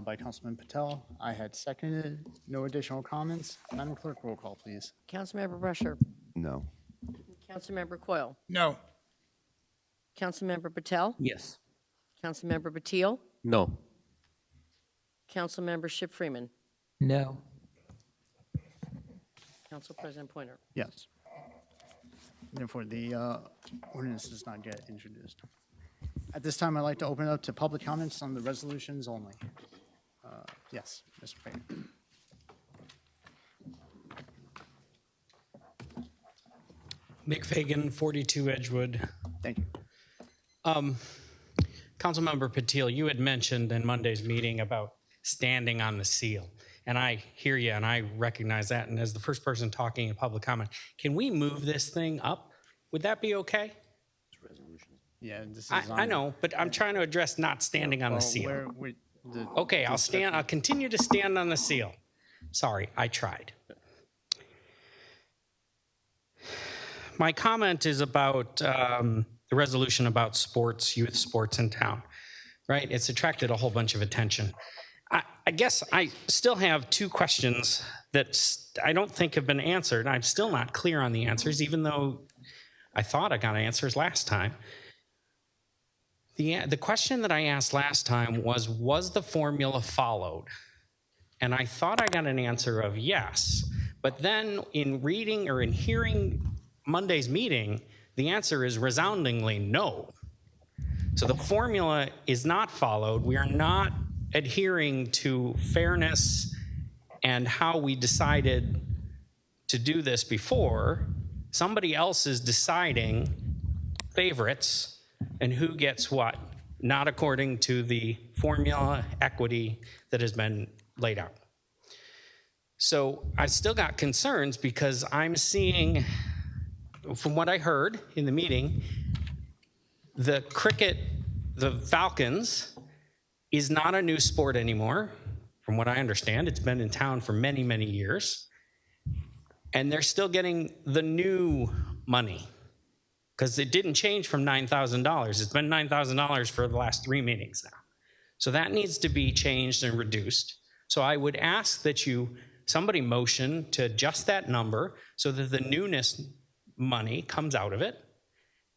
by Councilman Patel. I had seconded. No additional comments. Madam Clerk, roll call, please. Councilmember Brusher. No. Councilmember Coyle. No. Councilmember Patel. Yes. Councilmember Batil? No. Councilmember Ship Freeman? No. Council President Pointer? Yes. Therefore, the ordinance is not yet introduced. At this time, I'd like to open it up to public comments on the resolutions only. Yes, Mr. Fagan. Mick Fagan, 42 Edgewood. Thank you. Councilmember Patil, you had mentioned in Monday's meeting about standing on the seal. And I hear you and I recognize that. And as the first person talking in public comment, can we move this thing up? Would that be okay? Yeah, this is I know, but I'm trying to address not standing on the seal. Okay, I'll stand. I'll continue to stand on the seal. Sorry, I tried. My comment is about the resolution about sports, youth sports in town, right? It's attracted a whole bunch of attention. I guess I still have two questions that I don't think have been answered. I'm still not clear on the answers, even though I thought I got answers last time. The question that I asked last time was the formula followed? And I thought I got an answer of yes. But then in reading or in hearing Monday's meeting, the answer is resoundingly no. So the formula is not followed. We are not adhering to fairness and how we decided to do this before. Somebody else is deciding favorites and who gets what, not according to the formula equity that has been laid out. So I still got concerns because I'm seeing, from what I heard in the meeting, the cricket, the Falcons, is not a new sport anymore. From what I understand, it's been in town for many, many years. And they're still getting the new money because it didn't change from $9,000. It's been $9,000 for the last 3 meetings now. So that needs to be changed and reduced. So I would ask that somebody motion to adjust that number so that the newness money comes out of it,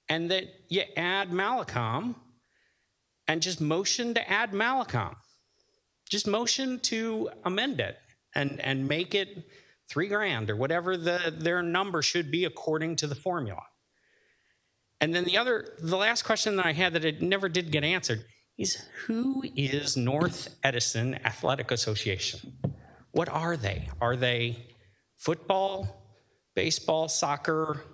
and that you add Malacom, and just motion to add Malacom. Just motion to amend it and make it $3,000 or whatever their number should be according to the formula. And then the last question that I had that it never did get answered is, who is North Edison Athletic Association? What are they? Are they football, baseball, soccer?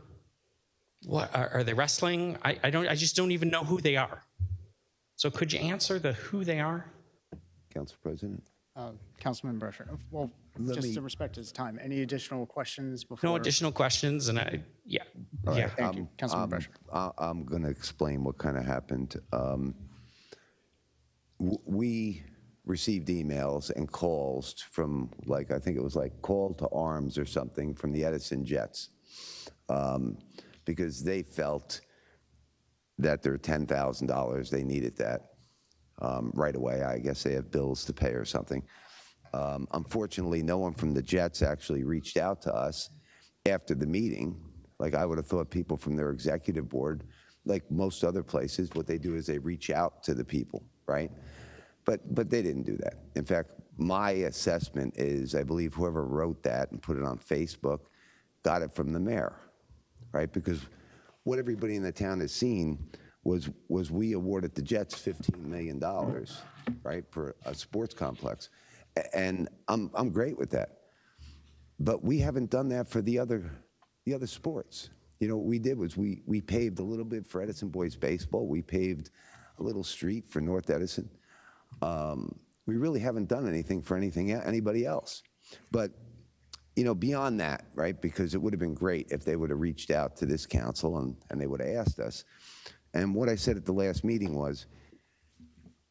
What are they, wrestling? I just don't even know who they are. So could you answer who they are? Council President? Councilman Brusher. Well, just to respect his time, any additional questions before? No additional questions, and All yeah. right, Thank you, Councilman Brusher. I'm going to explain what kind of happened. We received emails and calls from, I think it was Call to Arms or something from the Edison Jets, because they felt that their $10,000, they needed that right away. I guess they have bills to pay or something. Unfortunately, no one from the Jets actually reached out to us after the meeting. I would have thought people from their executive board, like most other places, what they do is they reach out to the people, right? But they didn't do that. In fact, my assessment is I believe whoever wrote that and put it on Facebook got it from the mayor, right? Because what everybody in the town has seen was we awarded the Jets $15 million, right, for a sports complex. And I'm great with that. But we haven't done that for the other sports. What we did was we paved a little bit for Edison boys baseball. We paved a little street for North Edison. We really haven't done anything for anybody else. But beyond that, right, because it would have been great if they would have reached out to this council and they would have asked us. And what I said at the last meeting was,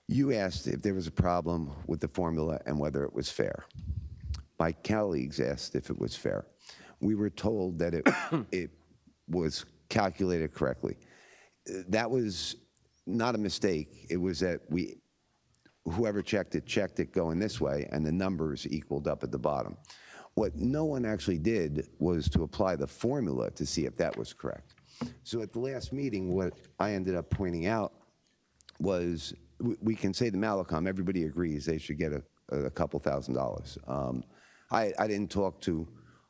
you asked if there was a problem with the formula and whether it was fair. My colleagues asked if it was fair. We were told that it was calculated correctly. That was not a mistake. It was that whoever checked it going this way, and the numbers equaled up at the bottom. What no one actually did was to apply the formula to see if that was correct. So at the last meeting, what I ended up pointing out was we can say to Malcolm, everybody agrees they should get a couple $1,000s. I didn't talk to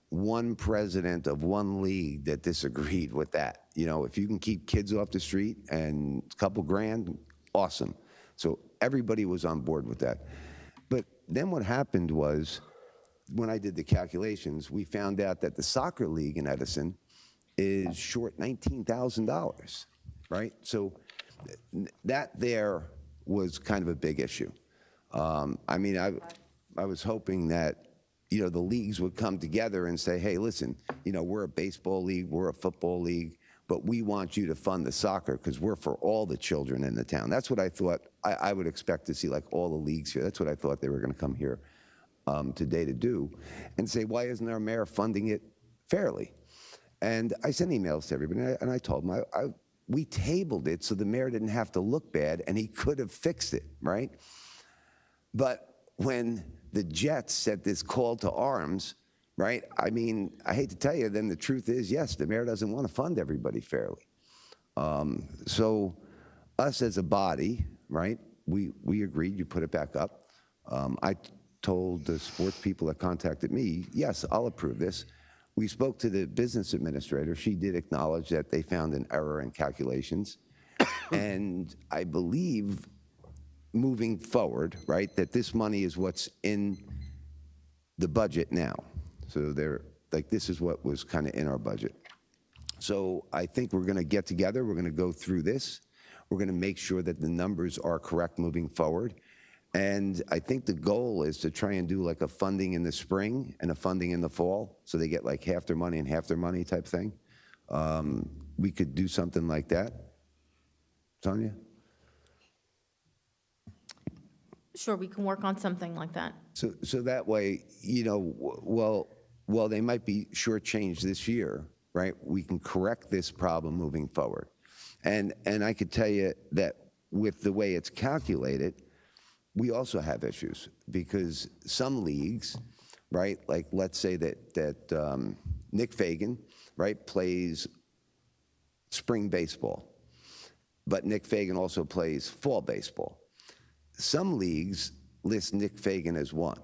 one president of one league that disagreed with that. You know, if you can keep kids off the street and a couple grand, awesome. So everybody was on board with that. But then what happened was, when I did the calculations, we found out that the soccer league in Edison is short $19,000, right? So that there was kind of a big issue. I mean, I was hoping that, you know, the leagues would come together and say, hey, listen, you know, we're a baseball league, we're a football league, but we want you to fund the soccer because we're for all the children in the town. That's what I thought I would expect to see, like all the leagues here. That's what I thought they were going to come here today to do, and say, why isn't our mayor funding it fairly? And I sent emails to everybody, and I told them, we tabled it so the mayor didn't have to look bad, and he could have fixed it, right? But when the Jets set this call to arms, right? I mean, I hate to tell you, then the truth is, yes, the mayor doesn't want to fund everybody fairly. So us as a body, right, we agreed, you put it back up. I told the sports people that contacted me, yes, I'll approve this. We spoke to the business administrator. She did acknowledge that they found an error in calculations. And I believe moving forward, right, that this money is what's in the budget now. So they're like, this is what was kind of in our budget. So I think we're going to get together. We're going to go through this. We're going to make sure that the numbers are correct moving forward. And I think the goal is to try and do like a funding in the spring and a funding in the fall, so they get like half their money and half their money type thing. We could do something like that. Tanya? Sure, we can work on something like that. So that way, you know, well, they might be shortchanged this year, right? We can correct this problem moving forward. And I could tell you that with the way it's calculated, we also have issues, because some leagues, right, like let's say that Nick Fagan, right, plays spring baseball, but Nick Fagan also plays fall baseball. Some leagues list Nick Fagan as one,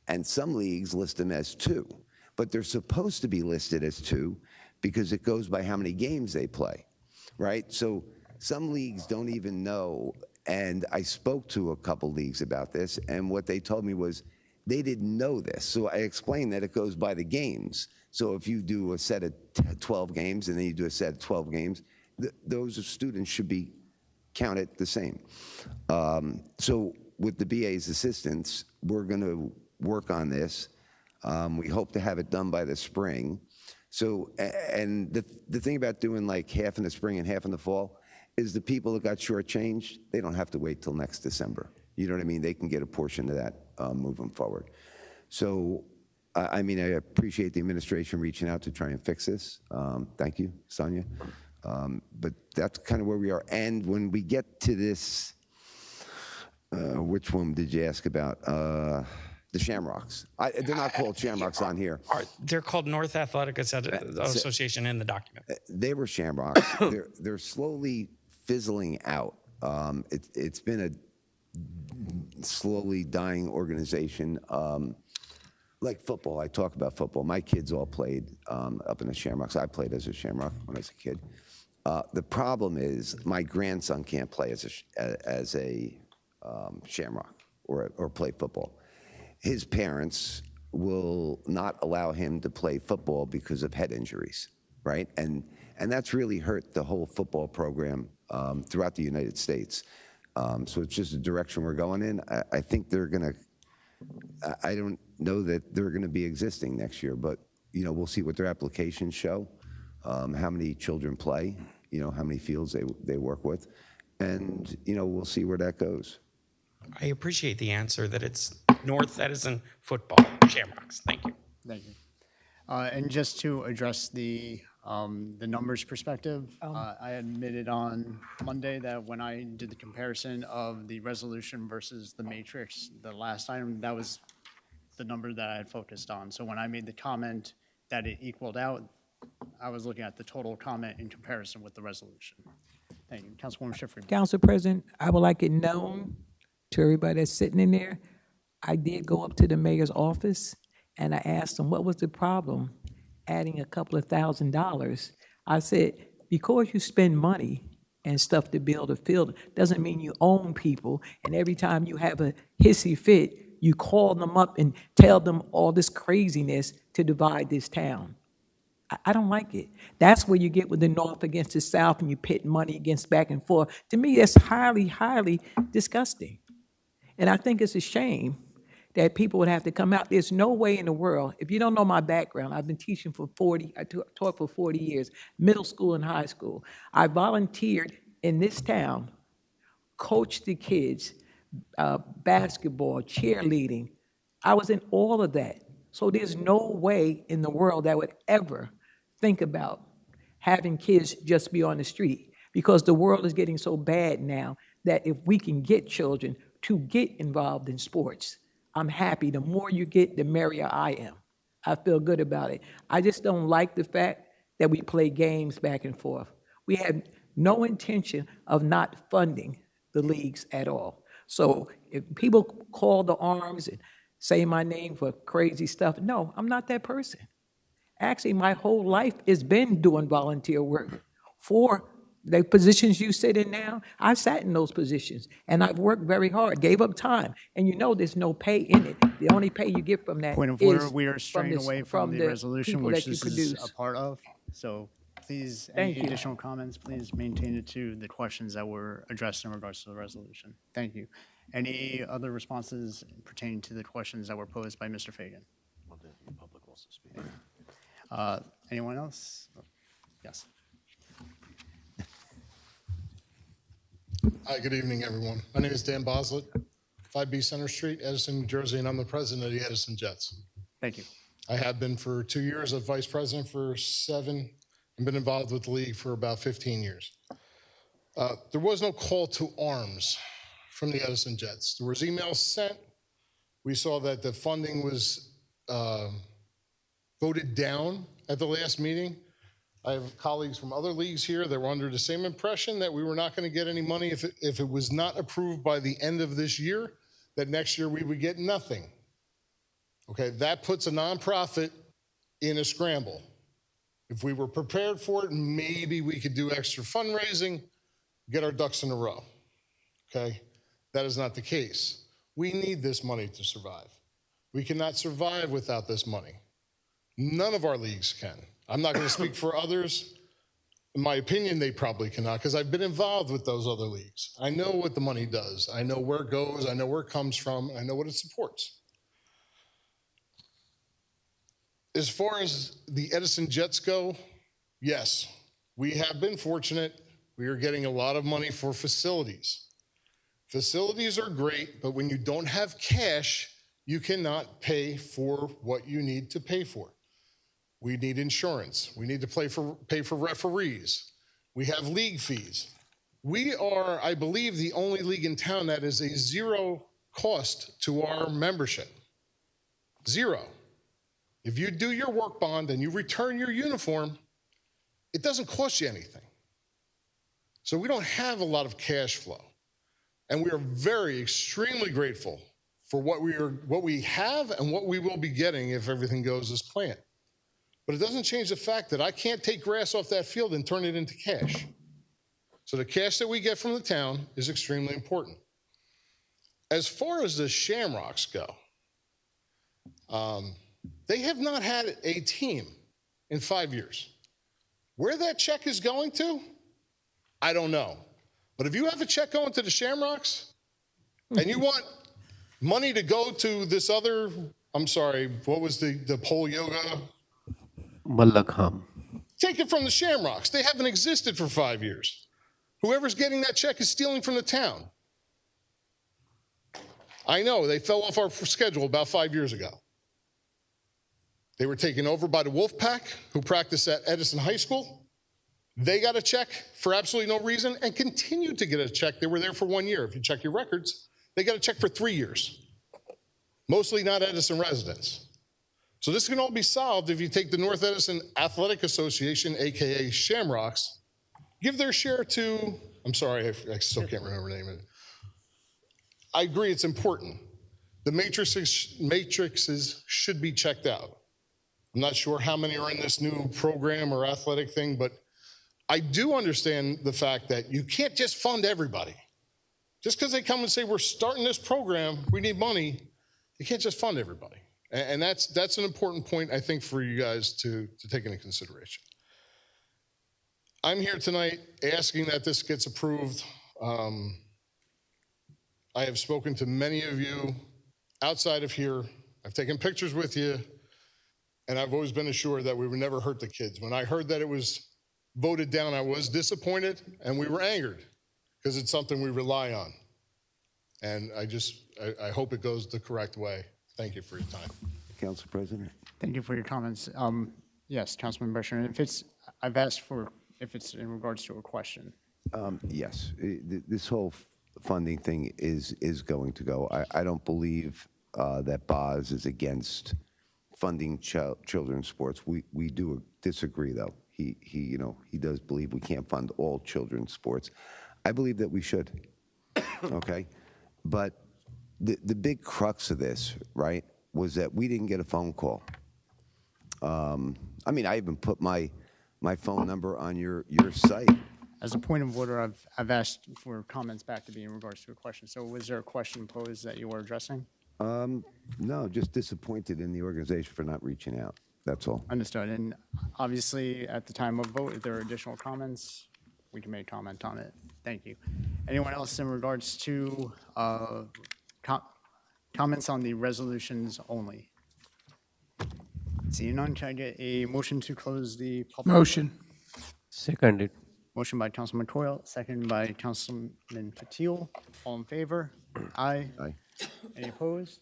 and some leagues list him as two, but they're supposed to be listed as two because it goes by how many games they play, right? So some leagues don't even know. And I spoke to a couple leagues about this, and what they told me was they didn't know this. So I explained that it goes by the games. So if you do a set of 12 games and then you do a set of 12 games, those students should be counted the same. So with the BA's assistance, we're going to work on this. We hope to have it done by the spring. So, and the thing about doing like half in the spring and half in the fall is the people that got shortchanged, they don't have to wait till next December. You know what I mean? They can get a portion of that moving forward. So, I mean, I appreciate the administration reaching out to try and fix this. Thank you, Sonia. But that's kind of where we are. And when we get to this, which one did you ask about? The Shamrocks. They're not called Shamrocks on here. They're called North Athletic Association in the document. They were Shamrocks. They're slowly fizzling out. It's been a slowly dying organization. Like football, I talk about football. My kids all played up in the Shamrocks. I played as a Shamrock when I was a kid. The problem is my grandson can't play as a Shamrock or play football. His parents will not allow him to play football because of head injuries, right? And that's really hurt the whole football program throughout the United States. So it's just a direction we're going in. I think they're going to, I don't know that they're going to be existing next year, but, you know, we'll see what their applications show, how many children play, you know, how many fields they work with, and, you know, we'll see where that goes. I appreciate the answer that it's North Edison football Shamrocks. Thank you. Thank you. And just to address the numbers perspective, I admitted on Monday that when I did the comparison of the resolution versus the matrix, the last item, that was the number that I had focused on. So when I made the comment that it equaled out, I was looking at the total comment in comparison with the resolution. Thank you. Councilwoman Schifrin. Council President, I would like it known to everybody that's sitting in there, I did go up to the mayor's office and I asked him, what was the problem adding a couple of $1,000s? I said, because you spend money and stuff to build a field, doesn't mean you own people. And every time you have a hissy fit, you call them up and tell them all this craziness to divide this town. I don't like it. That's where you get with the North against the South and you pit money against back and forth. To me, that's highly, highly disgusting. And I think it's a shame that people would have to come out. There's no way in the world, if you don't know my background, I've been teaching for taught for 40 years, middle school and high school. I volunteered in this town, coached the kids, basketball, cheerleading. I was in all of that. So there's no way in the world that would ever think about having kids just be on the street, because the world is getting so bad now that if we can get children to get involved in sports, I'm happy. The more you get, the merrier I am. I feel good about it. I just don't like the fact that we play games back and forth. We have no intention of not funding the leagues at all. So if people call the arms and say my name for crazy stuff, no, I'm not that person. Actually, my whole life has been doing volunteer work for the positions you sit in now. I've sat in those positions, and I've worked very hard, gave up time, and you know there's no pay in it. The only pay you get from that Point of is order, we are straying away from the resolution, people which that you this is produce. a part of. So please, Thank any you. additional comments, please maintain it to the questions that were addressed in regards to the resolution. Thank you. Any other responses pertaining to the questions that were posed by Mr. Fagan? Anyone else? Yes. Hi, good evening, everyone. My name is Dan Boslett, 5B Center Street, Edison, New Jersey, and I'm the president of the Edison Jets. Thank you. I have been for 2 years, as vice president for 7, and been involved with the league for about 15 years. There was no call to arms from the Edison Jets. There was emails sent. We saw that the funding was voted down at the last meeting. I have colleagues from other leagues here that were under the same impression that we were not going to get any money if it was not approved by the end of this year, that next year we would get nothing. Okay, that puts a nonprofit in a scramble. If we were prepared for it, maybe we could do extra fundraising, get our ducks in a row. Okay, that is not the case. We need this money to survive. We cannot survive without this money. None of our leagues can. I'm not going to speak for others. In my opinion, they probably cannot, because I've been involved with those other leagues. I know what the money does. I know where it goes. I know where it comes from. I know what it supports. As far as the Edison Jets go, yes, we have been fortunate. We are getting a lot of money for facilities. Facilities are great, but when you don't have cash, you cannot pay for what you need to pay for. We need insurance. We need to pay for referees. We have league fees. We are, I believe, the only league in town that is a zero cost to our membership. Zero. If you do your work bond and you return your uniform, it doesn't cost you anything. So we don't have a lot of cash flow. And we are very, extremely grateful for what we have and what we will be getting if everything goes as planned. But it doesn't change the fact that I can't take grass off that field and turn it into cash. So the cash that we get from the town is extremely important. As far as the Shamrocks go, they have not had a team in 5 years. Where that check is going to, I don't know. But if you have a check going to the Shamrocks and you want money to go to this other, I'm sorry, what was the pole yoga? Mallakham. Take it from the Shamrocks. They haven't existed for 5 years. Whoever's getting that check is stealing from the town. I know, they fell off our schedule about 5 years ago. They were taken over by the Wolfpack, who practiced at Edison High School. They got a check for absolutely no reason and continued to get a check. They were there for 1 year. If you check your records, they got a check for 3 years. Mostly not Edison residents. So this can all be solved if you take the North Edison Athletic Association, AKA Shamrocks, give their share to I'm sorry, I still can't remember the name of it. I agree it's important. The matrices should be checked out. I'm not sure how many are in this new program or athletic thing, but I do understand the fact that you can't just fund everybody. Just because they come and say, we're starting this program, we need money, you can't just fund everybody. And that's an important point, I think, for you guys to take into consideration. I'm here tonight asking that this gets approved. I have spoken to many of you outside of here. I've taken pictures with you, and I've always been assured that we would never hurt the kids. When I heard that it was voted down, I was disappointed, and we were angered because it's something we rely on. And I hope it goes the correct way. Thank you for your time. Council President? Thank you for your comments. Yes, Councilman Brescher, I've asked for if it's in regards to a question. Yes, this whole funding thing is going to go. I don't believe that Boz is against funding children's sports. We do disagree, though. He does believe we can't fund all children's sports. I believe that we should. Okay, but the big crux of this, right, was that we didn't get a phone call. I mean, I even put my phone number on your site. As a point of order, I've asked for comments back to be in regards to a question. So was there a question posed that you were addressing? No, just disappointed in the organization for not reaching out. That's all. Understood. And obviously, at the time of vote, if there are additional comments, we can make comment on it. Thank you. Anyone else in regards to comments on the resolutions only? Seeing none, can I get a motion to close the public? Motion. Seconded. Motion by Councilman Coyle, second by Councilman Patil. All in favor? Aye. Aye. Any opposed?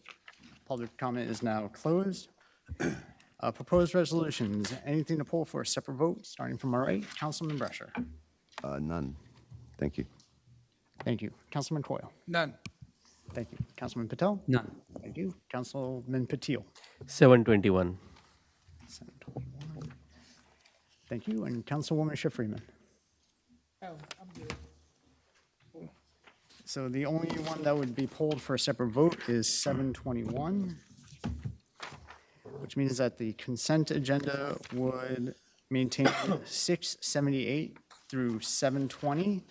Public comment is now closed. Proposed resolutions. Anything to pull for a separate vote? Starting from our right, Councilman Brescher. None. Thank you. Thank you. Councilman Coyle. None. Thank you. Councilman Patel. None. Thank you. Councilman Patil. 721. 721. Thank you. And Councilwoman Schiff Freeman. Oh, I'm good. So the only one that would be pulled for a separate vote is 721, which means that the consent agenda would maintain 678 through 720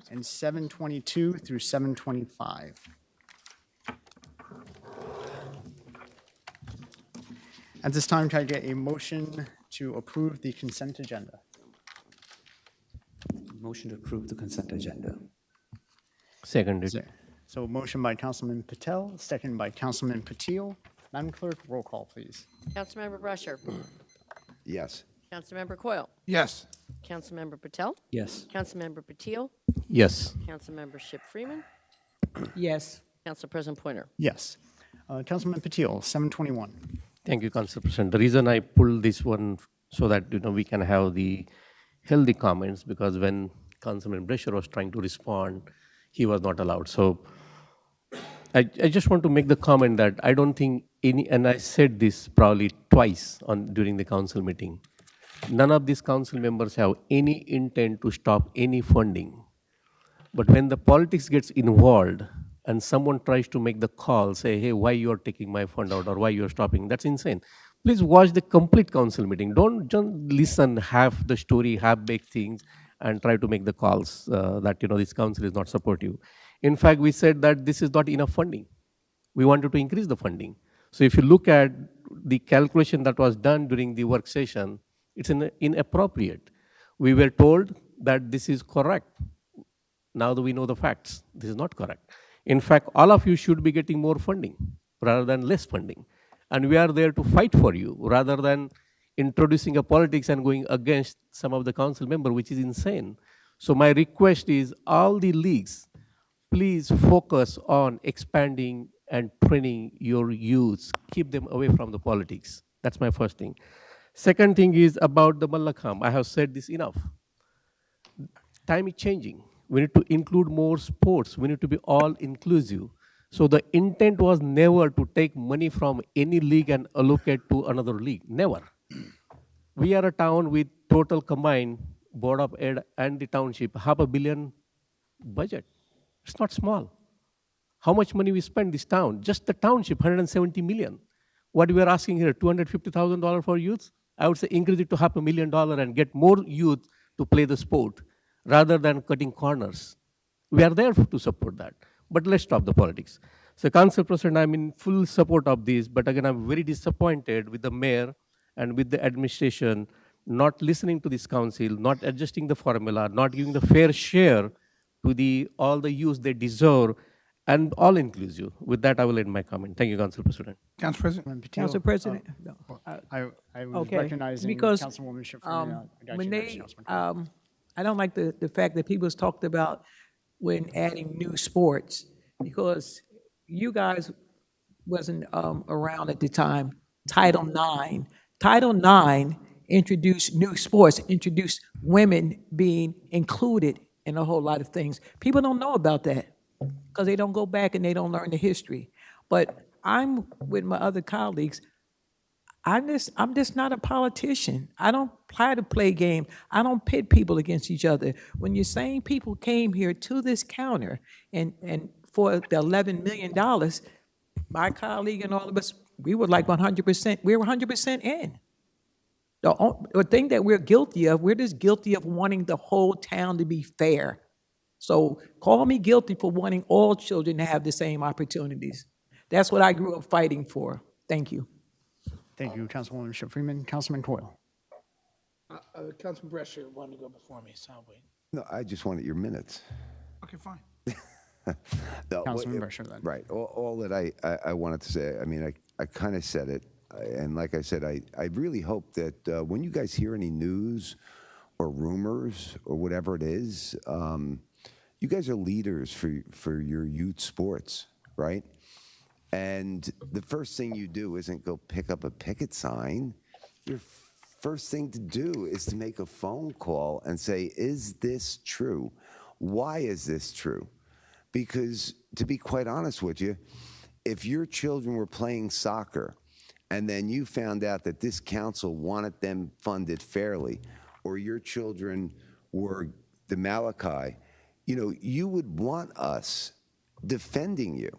and 722 through 725. At this time, can I get a motion to approve the consent agenda? Motion to approve the consent agenda. Seconded. So motion by Councilman Patel, second by Councilman Patil. Madam Clerk, roll call, please. Councilmember Brescher. Yes. Councilmember Coyle. Yes. Councilmember Patel. Yes. Councilmember Patil. Yes. Councilmember Ship Freeman. Yes. Council President Pointer. Yes. Councilman Patil, 721. Thank you, Council President. The reason I pulled this one so that we can have the healthy comments, because when Councilman Brescher was trying to respond, he was not allowed. So I just want to make the comment that I don't think any, and I said this probably twice during the council meeting, none of these council members have any intent to stop any funding. But when the politics gets involved and someone tries to make the call, say, hey, why you are taking my fund out or why you are stopping, that's insane. Please watch the complete council meeting. Don't just listen half the story, half-baked things, and try to make the calls that this council is not supportive. In fact, we said that this is not enough funding. We wanted to increase the funding. So if you look at the calculation that was done during the work session, it's inappropriate. We were told that this is correct. Now that we know the facts, this is not correct. In fact, all of you should be getting more funding rather than less funding. And we are there to fight for you rather than introducing a politics and going against some of the council member, which is insane. So my request is all the leagues, please focus on expanding and training your youths. Keep them away from the politics. That's my first thing. Second thing is about the Mallakham. I have said this enough. Time is changing. We need to include more sports. We need to be all inclusive. So the intent was never to take money from any league and allocate to another league. Never. We are a town with total combined Board of Ed and the township, $500 million budget. It's not small. How much money we spend this town? Just the township, 170 million. What we are asking here, $250,000 for youth? I would say increase it to $500,000 and get more youth to play the sport rather than cutting corners. We are there to support that. But let's stop the politics. So, Council President, I'm in full support of this, but again, I'm very disappointed with the mayor and with the administration not listening to this council, not adjusting the formula, not giving the fair share to all the youth they deserve, and all inclusive. With that, I will end my comment. Thank you, Council President. Council President. Patil, Council President? No. I was Okay, recognizing because, Councilwoman Schifrin. I got when you next, they, Councilman Coyle. I don't like the fact that people's talked about when adding new sports, because you guys wasn't around at the time. Title IX introduced new sports, introduced women being included in a whole lot of things. People don't know about that because they don't go back and they don't learn the history. But I'm with my other colleagues. I'm just not a politician. I don't try to play games. I don't pit people against each other. When you're saying people came here to this counter and for the $11 million, my colleague and all of us, we were like 100%, we were 100% in. The thing that we're guilty of, we're just guilty of wanting the whole town to be fair. So call me guilty for wanting all children to have the same opportunities. That's what I grew up fighting for. Thank you. Thank you, Councilwoman Schifrin. Councilman Coyle. Councilman Brescher wanted to go before me, so I'll wait. No, I just wanted your minutes. Okay, fine. No, Councilman Brescher, then. Right. All that I wanted to say, I mean, I kind of said it. And like I said, I really hope that when you guys hear any news or rumors or whatever it is, you guys are leaders for your youth sports, right? And the first thing you do isn't go pick up a picket sign. Your first thing to do is to make a phone call and say, is this true? Why is this true? Because to be quite honest with you, if your children were playing soccer and then you found out that this council wanted them funded fairly, or your children were the Malachi, you would want us defending you.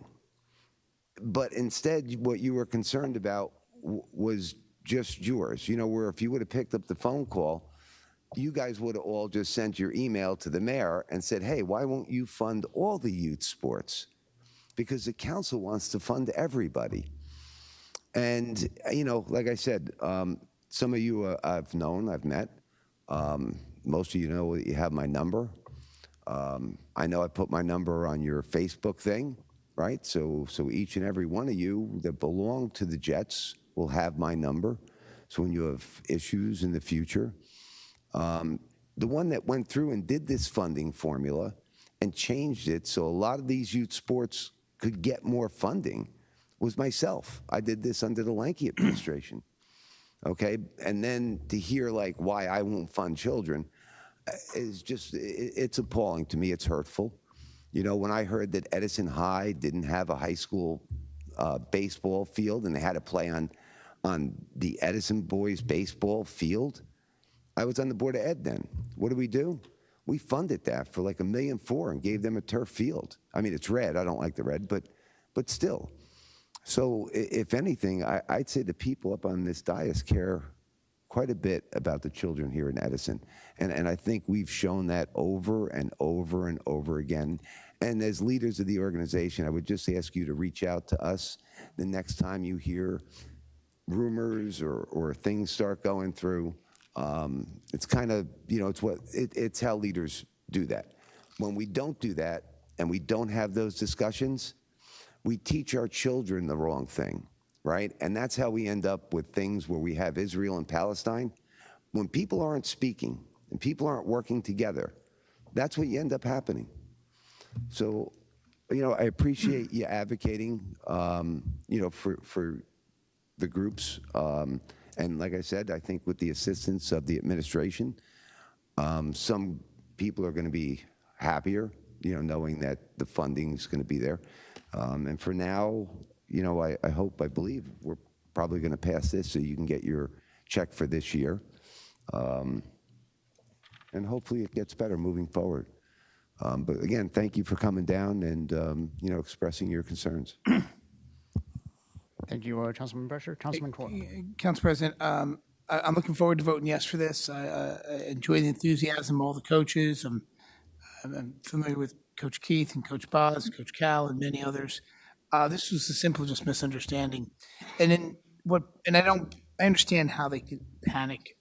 But instead, what you were concerned about was just yours. Where if you would have picked up the phone call, you guys would have all just sent your email to the mayor and said, hey, why won't you fund all the youth sports? Because the council wants to fund everybody. And, like I said, some of you I've known, I've met. Most of you know that you have my number. I know I put my number on your Facebook thing, right? So each and every one of you that belong to the Jets will have my number. So when you have issues in the future, the one that went through and did this funding formula and changed it so a lot of these youth sports could get more funding was myself. I did this under the Lanky administration, okay? And then to hear like why I won't fund children is just, it's appalling to me. It's hurtful. When I heard that Edison High didn't have a high school baseball field and they had to play on the Edison boys baseball field, I was on the board of ed then. What do? We funded that for like $1.4 million and gave them a turf field. I mean, it's red. I don't like the red, but still. So if anything, I'd say the people up on this dais care quite a bit about the children here in Edison. And I think we've shown that over and over and over again. And as leaders of the organization, I would just ask you to reach out to us the next time you hear rumors or things start going through. It's kind of, it's how leaders do that. When we don't do that and we don't have those discussions, we teach our children the wrong thing, right? And that's how we end up with things where we have Israel and Palestine. When people aren't speaking and people aren't working together, that's what you end up happening. So, I appreciate you advocating, for the groups. And like I said, I think with the assistance of the administration, some people are going to be happier, knowing that the funding is going to be there. And for now, I believe we're probably going to pass this so you can get your check for this year. And hopefully it gets better moving forward. But again, thank you for coming down and, expressing your concerns. Thank you, Councilman Brescher. Councilman Coyle. Council President, I'm looking forward to voting yes for this. I enjoy the enthusiasm of all the coaches. I'm familiar with Coach Keith and Coach Boz, Coach Cal, and many others. This was a simple just misunderstanding. And I understand how they could panic.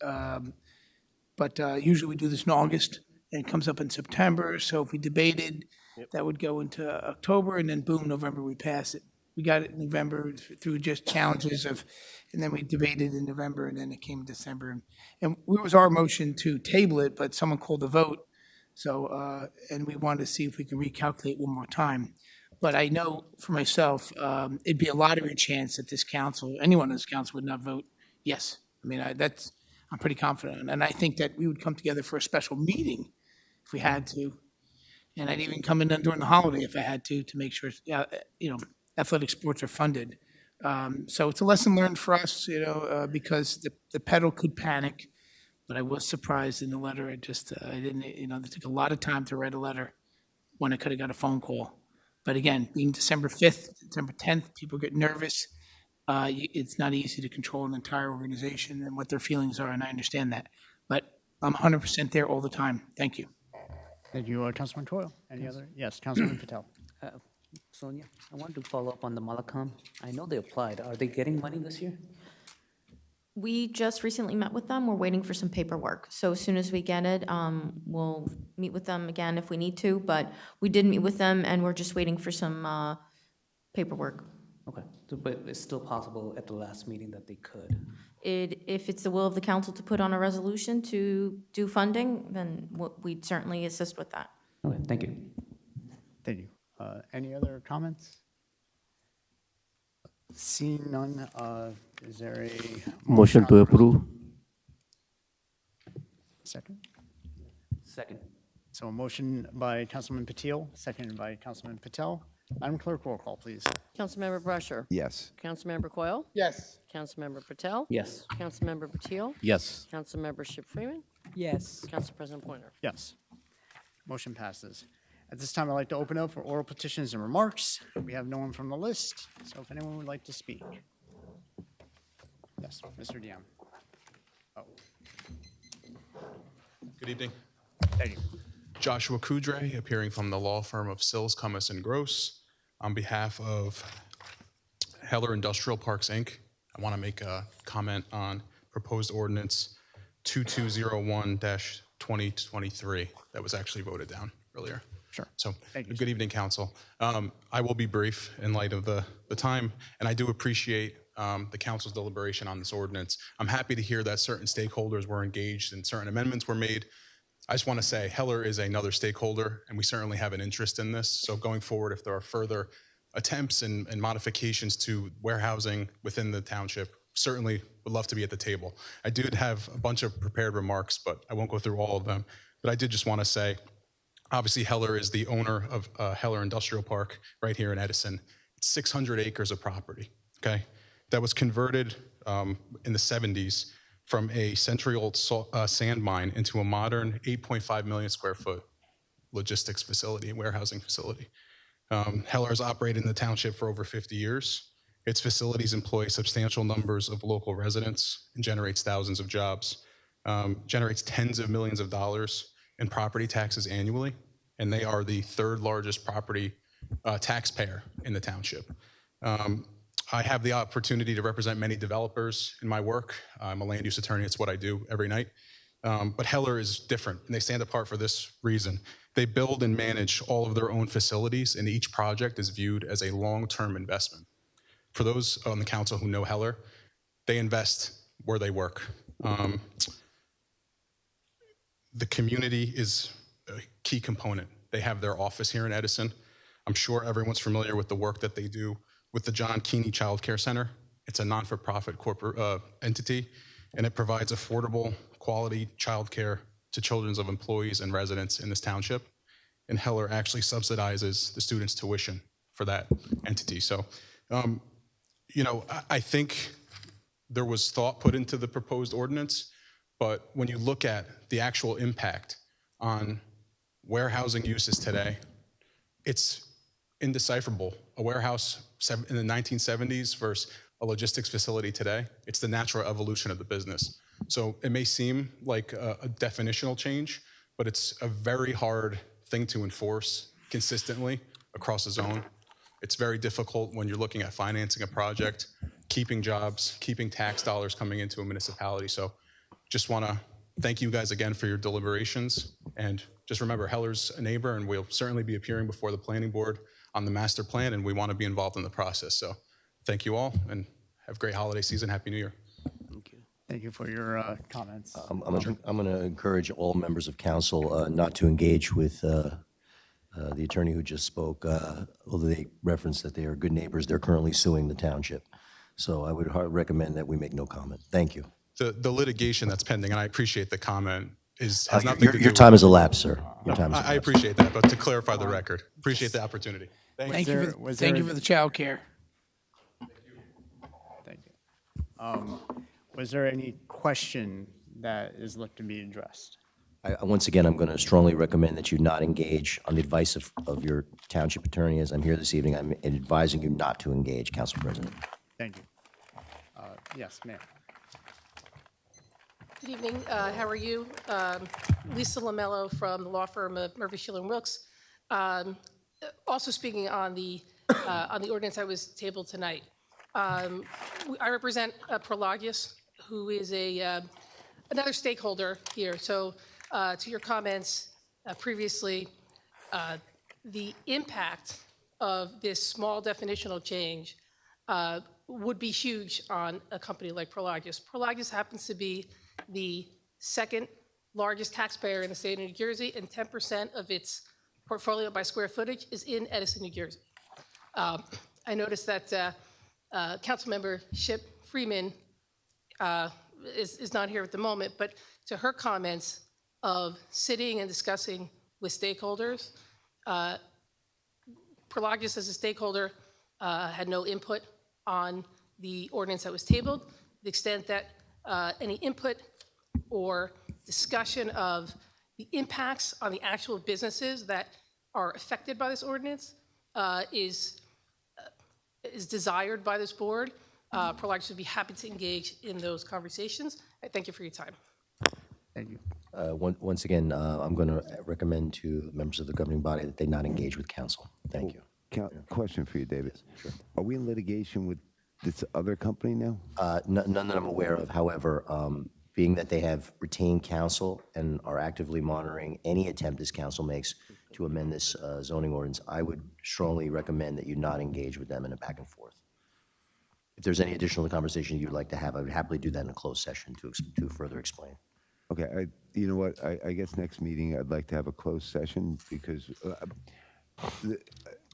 But usually we do this in August and it comes up in September. So if we debated, that would go into October, and then boom, November we pass it. We got it in November through just challenges and then we debated in November, and then it came in December. And it was our motion to table it, but someone called a vote. So, and we wanted to see if we can recalculate one more time. But I know for myself, it'd be a lottery chance that this council, anyone in this council would not vote yes. I mean, I'm pretty confident. And I think that we would come together for a special meeting if we had to. And I'd even come in during the holiday if I had to make sure, athletic sports are funded. So it's a lesson learned for us, because the pedal could panic. But I was surprised in the letter. I didn't, it took a lot of time to write a letter when I could have got a phone call. But again, being December 5th, December 10th, people get nervous. It's not easy to control an entire organization and what their feelings are, and I understand that. But I'm 100% there all the time. Thank you. Thank you, Councilman Coyle. Any other? Yes, Councilman Patel. Sonia, I want to follow up on the Malakam. I know they applied. Are they getting money this year? We just recently met with them. We're waiting for some paperwork. So as soon as we get it, we'll meet with them again if we need to. But we did meet with them, and we're just waiting for some paperwork. Okay, but it's still possible at the last meeting that they could. If it's the will of the council to put on a resolution to do funding, then we'd certainly assist with that. Okay, thank you. Thank you. Any other comments? Seeing none, is there a Motion to approve. second? Second. So a motion by Councilman Patil, seconded by Councilman Patel. Madam Clerk, roll call, please. Councilmember Brusher. Yes. Councilmember Coyle. Yes. Councilmember Patel. Yes. Councilmember Patil. Yes. Councilmember Ship Freeman. Yes. Council President Pointer. Yes. Motion passes. At this time, I'd like to open up for oral petitions and remarks. We have no one from the list, so if anyone would like to speak. Yes, Mr. Dion. Oh, Good evening. thank you. Joshua Kudre, appearing from the law firm of Sills, Cummis, and Gross. On behalf of Heller Industrial Parks, Inc., I want to make a comment on proposed ordinance 2201-2023 that was actually voted down earlier. Sure. So, Thank you, good evening, council. I will be brief in light of the time, and I do appreciate the council's deliberation on this ordinance. I'm happy to hear that certain stakeholders were engaged and certain amendments were made. I just want to say Heller is another stakeholder, and we certainly have an interest in this. So going forward, if there are further attempts and modifications to warehousing within the township, certainly would love to be at the table. I did have a bunch of prepared remarks, but I won't go through all of them. But I did just want to say, obviously Heller is the owner of Heller Industrial Park right here in Edison. It's 600 acres of property, okay? That was converted in the 70s from a century-old sand mine into a modern 8.5 million square foot logistics facility and warehousing facility. Heller has operated in the township for over 50 years. Its facilities employ substantial numbers of local residents and generates thousands of jobs, generates tens of millions of dollars in property taxes annually, and they are the third largest property taxpayer in the township. I have the opportunity to represent many developers in my work. I'm a land use attorney, it's what I do every night. But Heller is different, and they stand apart for this reason. They build and manage all of their own facilities, and each project is viewed as a long-term investment. For those on the council who know Heller, they invest where they work. The community is a key component. They have their office here in Edison. I'm sure everyone's familiar with the work that they do with the John Keeney Child Care Center. It's a non-for-profit corporate entity, and it provides affordable, quality child care to children of employees and residents in this township. And Heller actually subsidizes the students' tuition for that entity. So, I think there was thought put into the proposed ordinance, but when you look at the actual impact on warehousing uses today, it's indecipherable. A warehouse in the 1970s versus a logistics facility today, it's the natural evolution of the business. So it may seem like a definitional change, but it's a very hard thing to enforce consistently across the zone. It's very difficult when you're looking at financing a project, keeping jobs, keeping tax dollars coming into a municipality. So just want to thank you guys again for your deliberations. And just remember, Heller's a neighbor, and we'll certainly be appearing before the planning board on the master plan, and we want to be involved in the process. So thank you all, and have a great holiday season. Happy New Year. Thank you for your comments. I'm going to encourage all members of council not to engage with the attorney who just spoke, although they referenced that they are good neighbors. They're currently suing the township. So I would recommend that we make no comment. Thank you. The litigation that's pending, and I appreciate the comment, has nothing to do your time has elapsed, sir. Your time has I elapsed. appreciate that, but to clarify the record, appreciate the opportunity. Thank you for the child care. Thank you. Was there any question that is looking to be addressed? Once again, I'm going to strongly recommend that you not engage on the advice of your township attorney. As I'm here this evening, I'm advising you not to engage, Council President. Thank you. Yes, ma'am. Good evening. How are you? Lisa Lamello from the law firm of Murphy, Schiller & Wilkes. Also speaking on the ordinance that was tabled tonight. I represent Prologius, who is another stakeholder here. So to your comments previously, the impact of this small definitional change would be huge on a company like Prologius. Prologius happens to be the second largest taxpayer in the state of New Jersey, and 10% of its portfolio by square footage is in Edison, New Jersey. I noticed that Councilmember Ship Freeman is not here at the moment, but to her comments of sitting and discussing with stakeholders, Prologius as a stakeholder had no input on the ordinance that was tabled. To the extent that any input or discussion of the impacts on the actual businesses that are affected by this ordinance is desired by this board, Prologius would be happy to engage in those conversations. I thank you for your time. Thank you. Once again, I'm going to recommend to members of the governing body that they not engage with council. Thank you. Question for you, David. Sure. Are we in litigation with this other company now? None that I'm aware of. However, being that they have retained counsel and are actively monitoring any attempt this council makes to amend this zoning ordinance, I would strongly recommend that you not engage with them in a back and forth. If there's any additional conversation you'd like to have, I would happily do that in a closed session to further explain. Okay, you know what? I guess next meeting I'd like to have a closed session because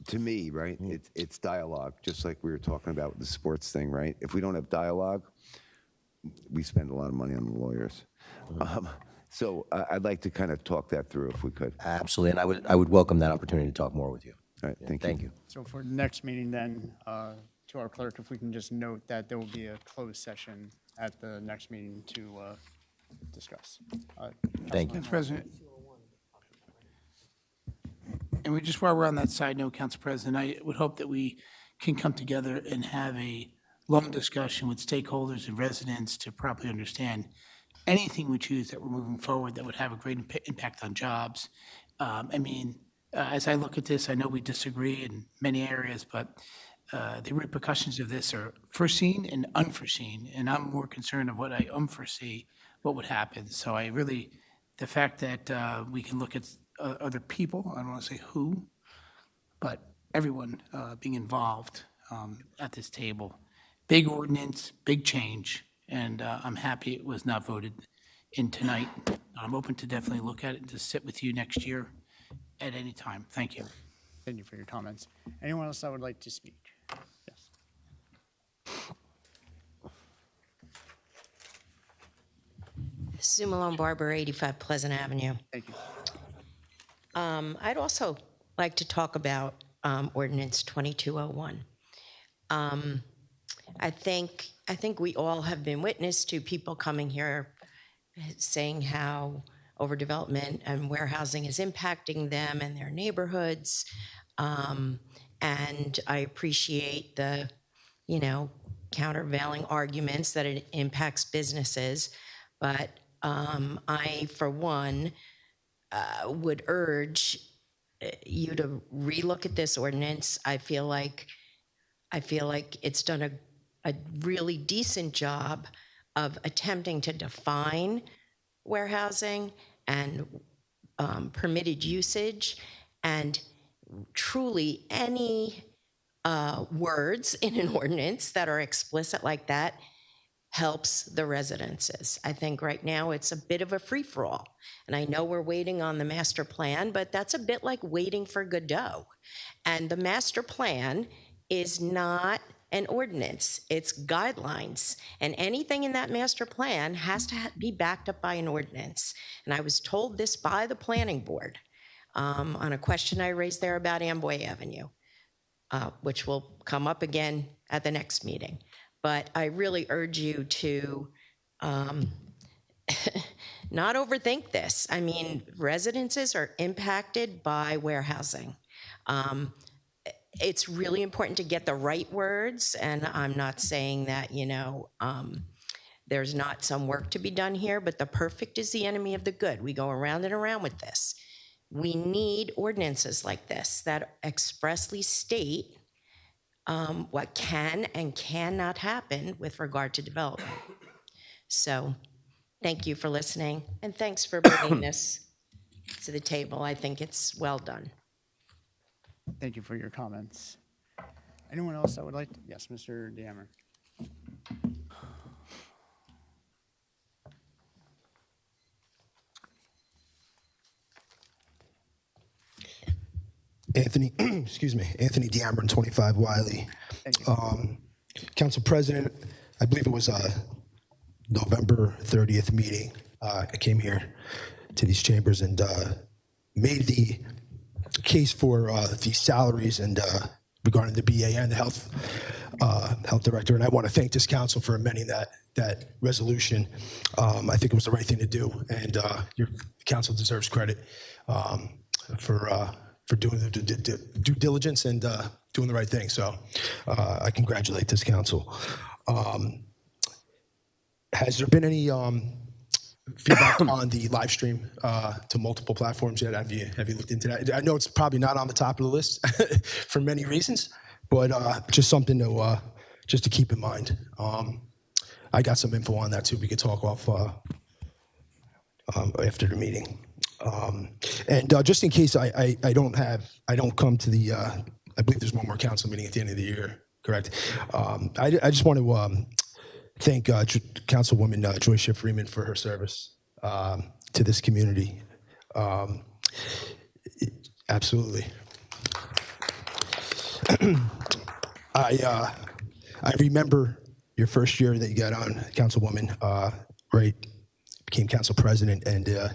to me, right, it's dialogue, just like we were talking about with the sports thing, right? If we don't have dialogue, we spend a lot of money on the lawyers. So I'd like to kind of talk that through if we could. Absolutely, and I would welcome that opportunity to talk more with you. All right, thank you. So for the next meeting then, to our clerk, if we can just note that there will be a closed session at the next meeting to discuss. Thank you. Council President. And we just while we're on that side note, Council President, I would hope that we can come together and have a long discussion with stakeholders and residents to properly understand anything we choose that we're moving forward that would have a great impact on jobs. As I look at this, I know we disagree in many areas, but the repercussions of this are foreseen and unforeseen, and I'm more concerned of what I unforesee, what would happen. So the fact that we can look at other people, I don't want to say who, but everyone being involved at this table. Big ordinance, big change, and I'm happy it was not voted in tonight. I'm open to definitely look at it and to sit with you next year at any time. Thank you. Thank you for your comments. Anyone else that would like to speak? Yes. Sue Malone Barber, 85 Pleasant Avenue. Thank you. I'd also like to talk about Ordinance 2201. I think we all have been witness to people coming here saying how overdevelopment and warehousing is impacting them and their neighborhoods. And I appreciate the, countervailing arguments that it impacts businesses. But I, for one, would urge you to relook at this ordinance. I feel like it's done a really decent job of attempting to define warehousing and permitted usage, and truly any words in an ordinance that are explicit like that helps the residences. I think right now it's a bit of a free-for-all. And I know we're waiting on the master plan, but that's a bit like waiting for Godot. And the master plan is not an ordinance, it's guidelines. And anything in that master plan has to be backed up by an ordinance. And I was told this by the planning board on a question I raised there about Amboy Avenue, which will come up again at the next meeting. But I really urge you to not overthink this. I mean, residences are impacted by warehousing. It's really important to get the right words, and I'm not saying that, there's not some work to be done here, but the perfect is the enemy of the good. We go around and around with this. We need ordinances like this that expressly state what can and cannot happen with regard to development. So thank you for listening, and thanks for bringing this to the table. I think it's well done. Thank you for your comments. Anyone else that would like to? Yes, Mr. Dammer. Anthony, excuse me, Anthony Diamond, 25 Wiley. Council President, I believe it was November 30th meeting. I came here to these chambers and made the case for the salaries and regarding the BA and the health director. And I want to thank this council for amending that resolution. I think it was the right thing to do, and your council deserves credit for doing the due diligence and doing the right thing. So I congratulate this council. Has there been any feedback on the live stream to multiple platforms yet? Have you looked into that? I know it's probably not on the top of the list for many reasons, but just something to just to keep in mind. I got some info on that too. We could talk off after the meeting. And just in case I don't come to the, I believe there's one more council meeting at the end of the year, correct? I just want to thank Councilwoman Joy Schiff-Freeman for her service to this community. Absolutely. I remember your first year that you got on, Councilwoman, right? Became council president, and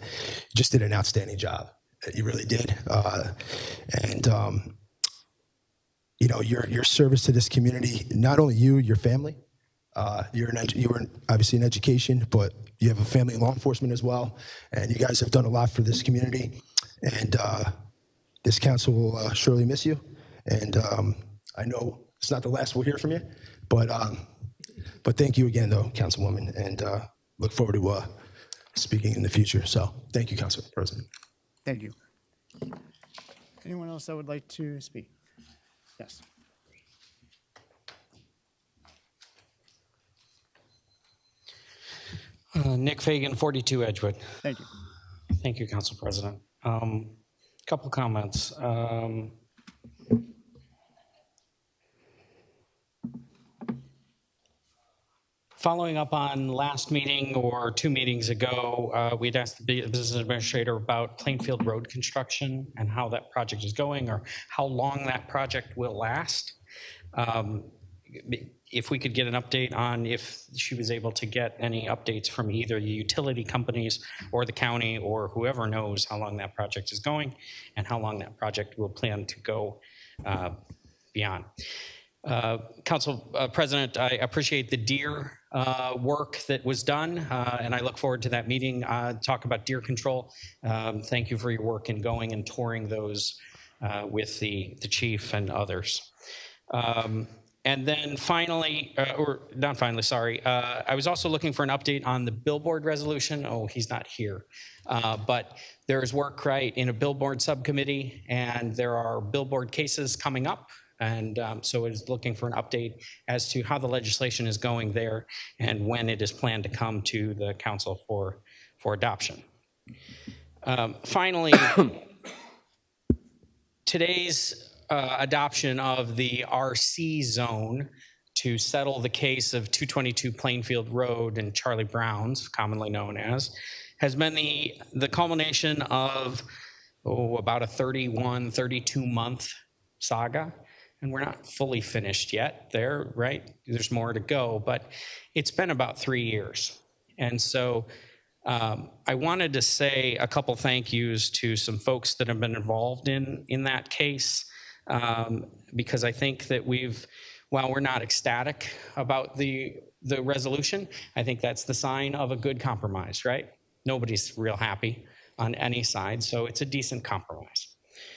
just did an outstanding job. You really did. And your service to this community, not only you, your family, you were obviously in education, but you have a family in law enforcement as well. And you guys have done a lot for this community. And this council will surely miss you. And I know it's not the last we'll hear from you, but thank you again, though, Councilwoman, and look forward to speaking in the future. So thank you, Council President. Thank you. Anyone else that would like to speak? Yes. Nick Fagan, 42 Edgewood. Thank you. Thank you, Council President. Couple comments. Following up on last meeting or 2 meetings ago, we'd asked the business administrator about Plainfield Road construction and how that project is going, or how long that project will last. If we could get an update on if she was able to get any updates from either the utility companies or the county or whoever knows how long that project is going and how long that project will plan to go beyond. Council President, I appreciate the deer work that was done, and I look forward to that meeting, talk about deer control. Thank you for your work in going and touring those with the chief and others. And then finally, or not finally, sorry, I was also looking for an update on the billboard resolution. Oh, he's not here. But there is work, right, in a billboard subcommittee, and there are billboard cases coming up. And so it is looking for an update as to how the legislation is going there and when it is planned to come to the council for adoption. Finally, today's adoption of the RC zone to settle the case of 222 Plainfield Road and Charlie Brown's, commonly known as, has been the culmination of about a 32 month saga. And we're not fully finished yet there, right? There's more to go, but it's been about 3 years. And so I wanted to say a couple thank yous to some folks that have been involved in that case, because I think that while we're not ecstatic about the resolution, I think that's the sign of a good compromise, right? Nobody's real happy on any side, so it's a decent compromise.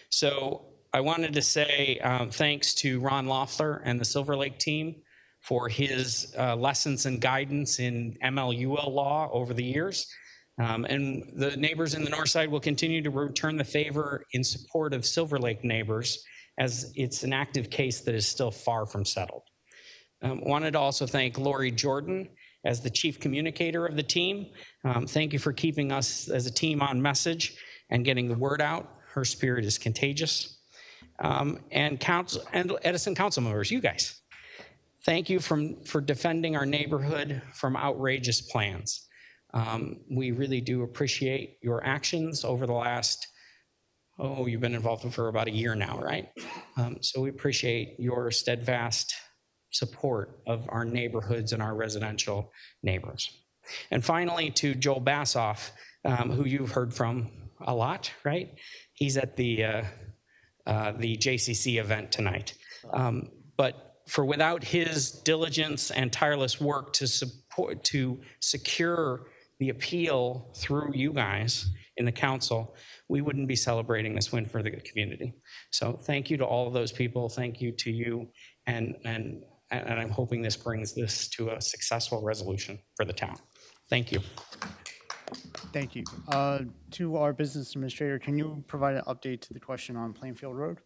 So I wanted to say thanks to Ron Loeffler and the Silver Lake team for his lessons and guidance in MLUL law over the years. And the neighbors in the north side will continue to return the favor in support of Silver Lake neighbors, as it's an active case that is still far from settled. Wanted to also thank Lori Jordan as the chief communicator of the team. Thank you for keeping us as a team on message and getting the word out. Her spirit is contagious. And Edison council members, you guys, thank you for defending our neighborhood from outrageous plans. We really do appreciate your actions over the last, you've been involved for about a year now, right? So we appreciate your steadfast support of our neighborhoods and our residential neighbors. And finally, to Joel Bassoff, who you've heard from a lot, right? He's at the JCC event tonight. But without his diligence and tireless work to secure the appeal through you guys in the council, we wouldn't be celebrating this win for the community. So thank you to all of those people. Thank you to you. And I'm hoping this brings this to a successful resolution for the town. Thank you. Thank you. To our business administrator, can you provide an update to the question on Plainfield Road?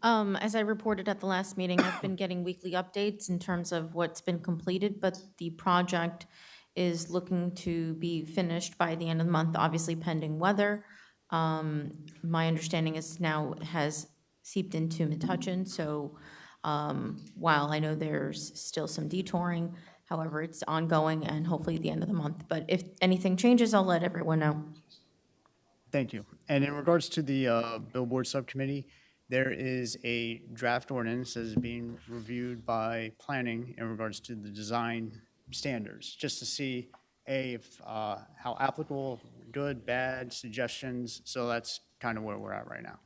As I reported at the last meeting, I've been getting weekly updates in terms of what's been completed, but the project is looking to be finished by the end of the month, obviously pending weather. My understanding is now it has seeped into Metuchen, so while I know there's still some detouring, however, it's ongoing and hopefully at the end of the month. But if anything changes, I'll let everyone know. Thank you. And in regards to the billboard subcommittee, there is a draft ordinance that is being reviewed by planning in regards to the design standards, just to see if how applicable, good, bad, suggestions. So that's kind of where we're at right now.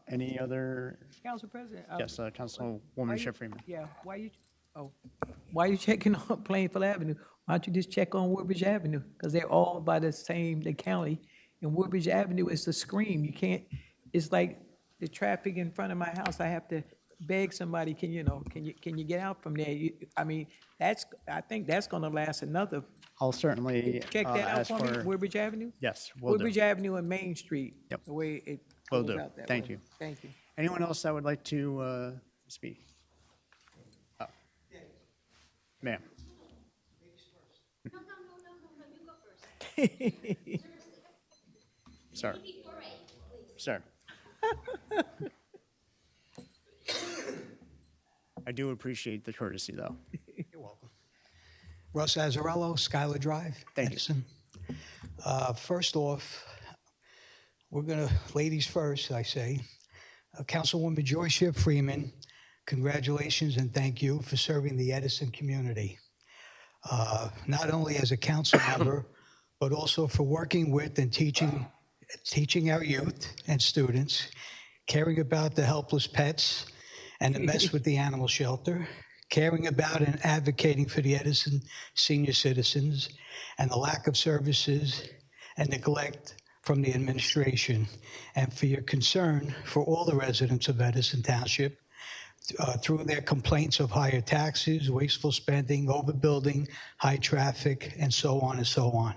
Any other? Council President? Yes, Councilwoman Sheffield. Yeah, why you checking on Plainfield Avenue? Why don't you just check on Woodbridge Avenue? Because they're all by the county, and Woodbridge Avenue is the scream. You can't, it's like the traffic in front of my house. I have to beg somebody, can you get out from there? I think that's gonna last another. I'll certainly check that out for me, Woodbridge Avenue? Yes, Woodbridge Avenue and Main Street. Yep. The way it Will goes do. out that Thank way. you. Thank you. Anyone else that would like to speak? Oh. Ma'am. Sir. Sir. I do appreciate the courtesy, though. You're welcome. Russ Azzarello, Skylar Drive, Edison. First off, we're going to, ladies first, I say. Councilwoman Joyce Freeman, congratulations and thank you for serving the Edison community. Not only as a council member, but also for working with and teaching our youth and students, caring about the helpless pets, and the mess with the animal shelter, caring about and advocating for the Edison senior citizens, and the lack of services and neglect from the administration, and for your concern for all the residents of Edison Township through their complaints of higher taxes, wasteful spending, overbuilding, high traffic, and so on and so on.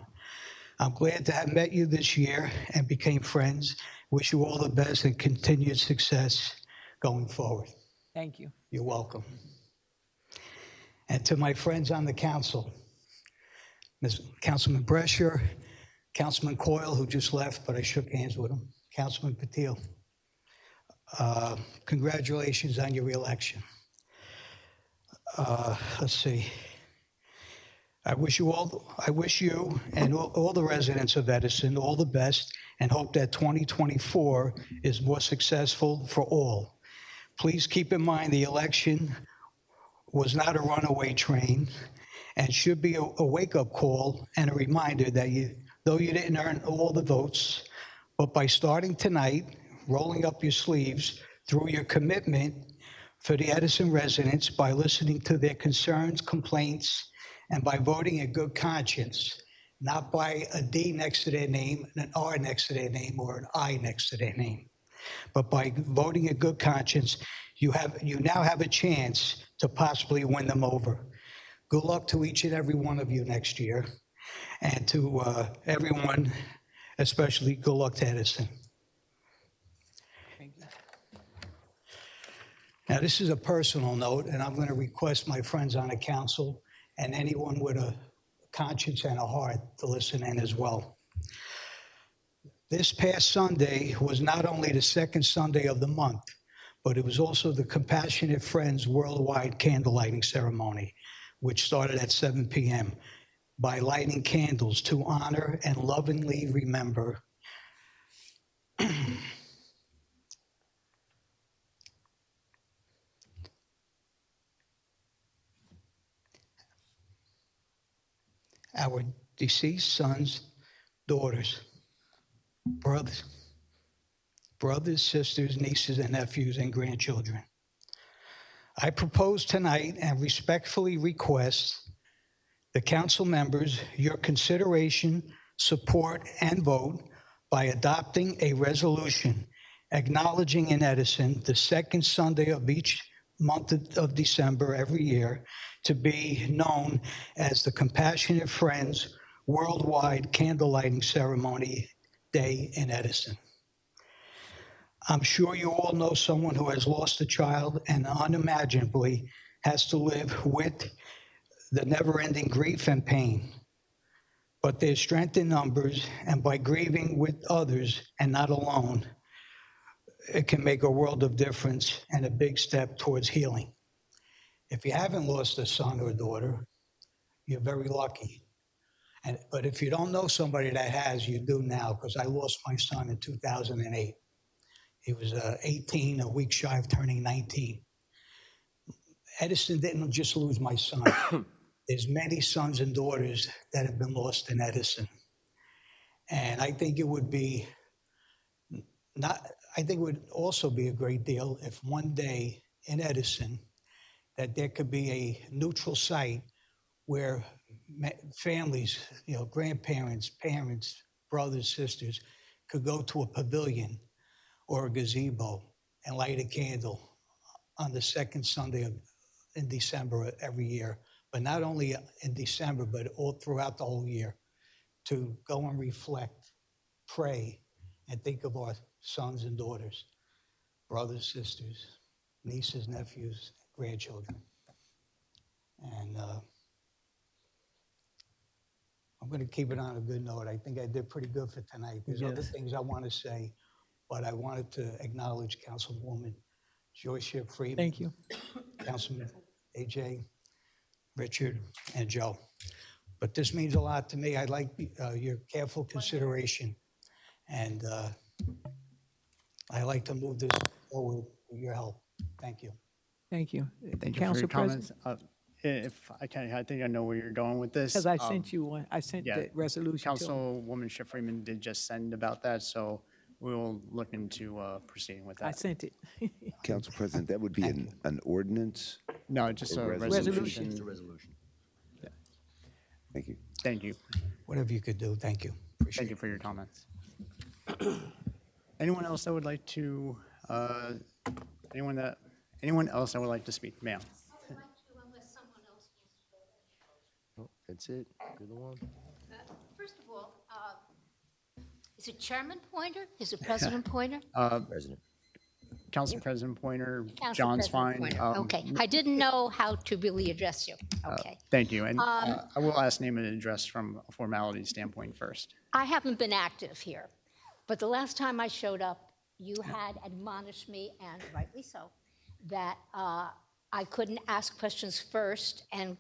I'm glad to have met you this year and became friends. Wish you all the best and continued success going forward. Thank you. You're welcome. And to my friends on the council, Councilman Brescher, Councilman Coyle, who just left, but I shook hands with him, Councilman Patil, congratulations on your reelection. Let's see. I wish you and all the residents of Edison all the best and hope that 2024 is more successful for all. Please keep in mind the election was not a runaway train and should be a wake-up call and a reminder that though you didn't earn all the votes, but by starting tonight, rolling up your sleeves through your commitment for the Edison residents by listening to their concerns, complaints, and by voting in good conscience, not by a D next to their name, an R next to their name, or an I next to their name, but by voting in good conscience, you now have a chance to possibly win them over. Good luck to each and every one of you next year, and to everyone, especially good luck to Edison. Now, this is a personal note, and I'm going to request my friends on the council and anyone with a conscience and a heart to listen in as well. This past Sunday was not only the second Sunday of the month, but it was also the Compassionate Friends Worldwide Candlelighting Ceremony, which started at 7 p.m. by lighting candles to honor and lovingly remember our deceased sons, daughters, brothers, sisters, nieces, and nephews, and grandchildren. I propose tonight and respectfully request the council members your consideration, support, and vote by adopting a resolution acknowledging in Edison the second Sunday of each month of December every year to be known as the Compassionate Friends Worldwide Candlelighting Ceremony Day in Edison. I'm sure you all know someone who has lost a child and unimaginably has to live with the never-ending grief and pain. But there's strength in numbers, and by grieving with others and not alone, it can make a world of difference and a big step towards healing. If you haven't lost a son or a daughter, you're very lucky. But if you don't know somebody that has, you do now, because I lost my son in 2008. He was 18, a week shy of turning 19. Edison didn't just lose my son. There's many sons and daughters that have been lost in Edison. And I think it would be I think it would also be a great deal if one day in Edison that there could be a neutral site where families, grandparents, parents, brothers, sisters could go to a pavilion or a gazebo and light a candle on the second Sunday in December every year, but not only in December, but all throughout the whole year, to go and reflect, pray, and think of our sons and daughters, brothers, sisters, nieces, nephews, grandchildren. And I'm going to keep it on a good note. I think I did pretty good for tonight. There's other things I want to say, but I wanted to acknowledge Councilwoman Joyce Ship Freeman. Thank you. Councilman AJ, Richard, and Joe. But this means a lot to me. I like your careful consideration, and I like to move this forward with your help. Thank you. Thank you. Thank you for Council your comments. President? If I can, I think I know where you're going with this. Because I sent you one. I sent yeah, the resolution to him. Councilwoman Schiff Freeman did just send about that, so we'll look into proceeding with I that. sent it. Council President, that would be an ordinance? No, just or a resolution. Just a resolution. Thank you. Thank you. Whatever you could do, thank you. Thank you for your comments. Anyone else that would like to, anyone else that would like to speak? Ma'am. Oh, that's it. You're the one. First of all, is it Chairman Pointer? Is it President Pointer? President. Council President Pointer, Council John's President fine. Pointer. Okay, I didn't know how to really address you. Okay. Thank you. And I will ask name and address from a formality standpoint first. I haven't been active here, but the last time I showed up, you had admonished me, and rightly so, that I couldn't ask questions first and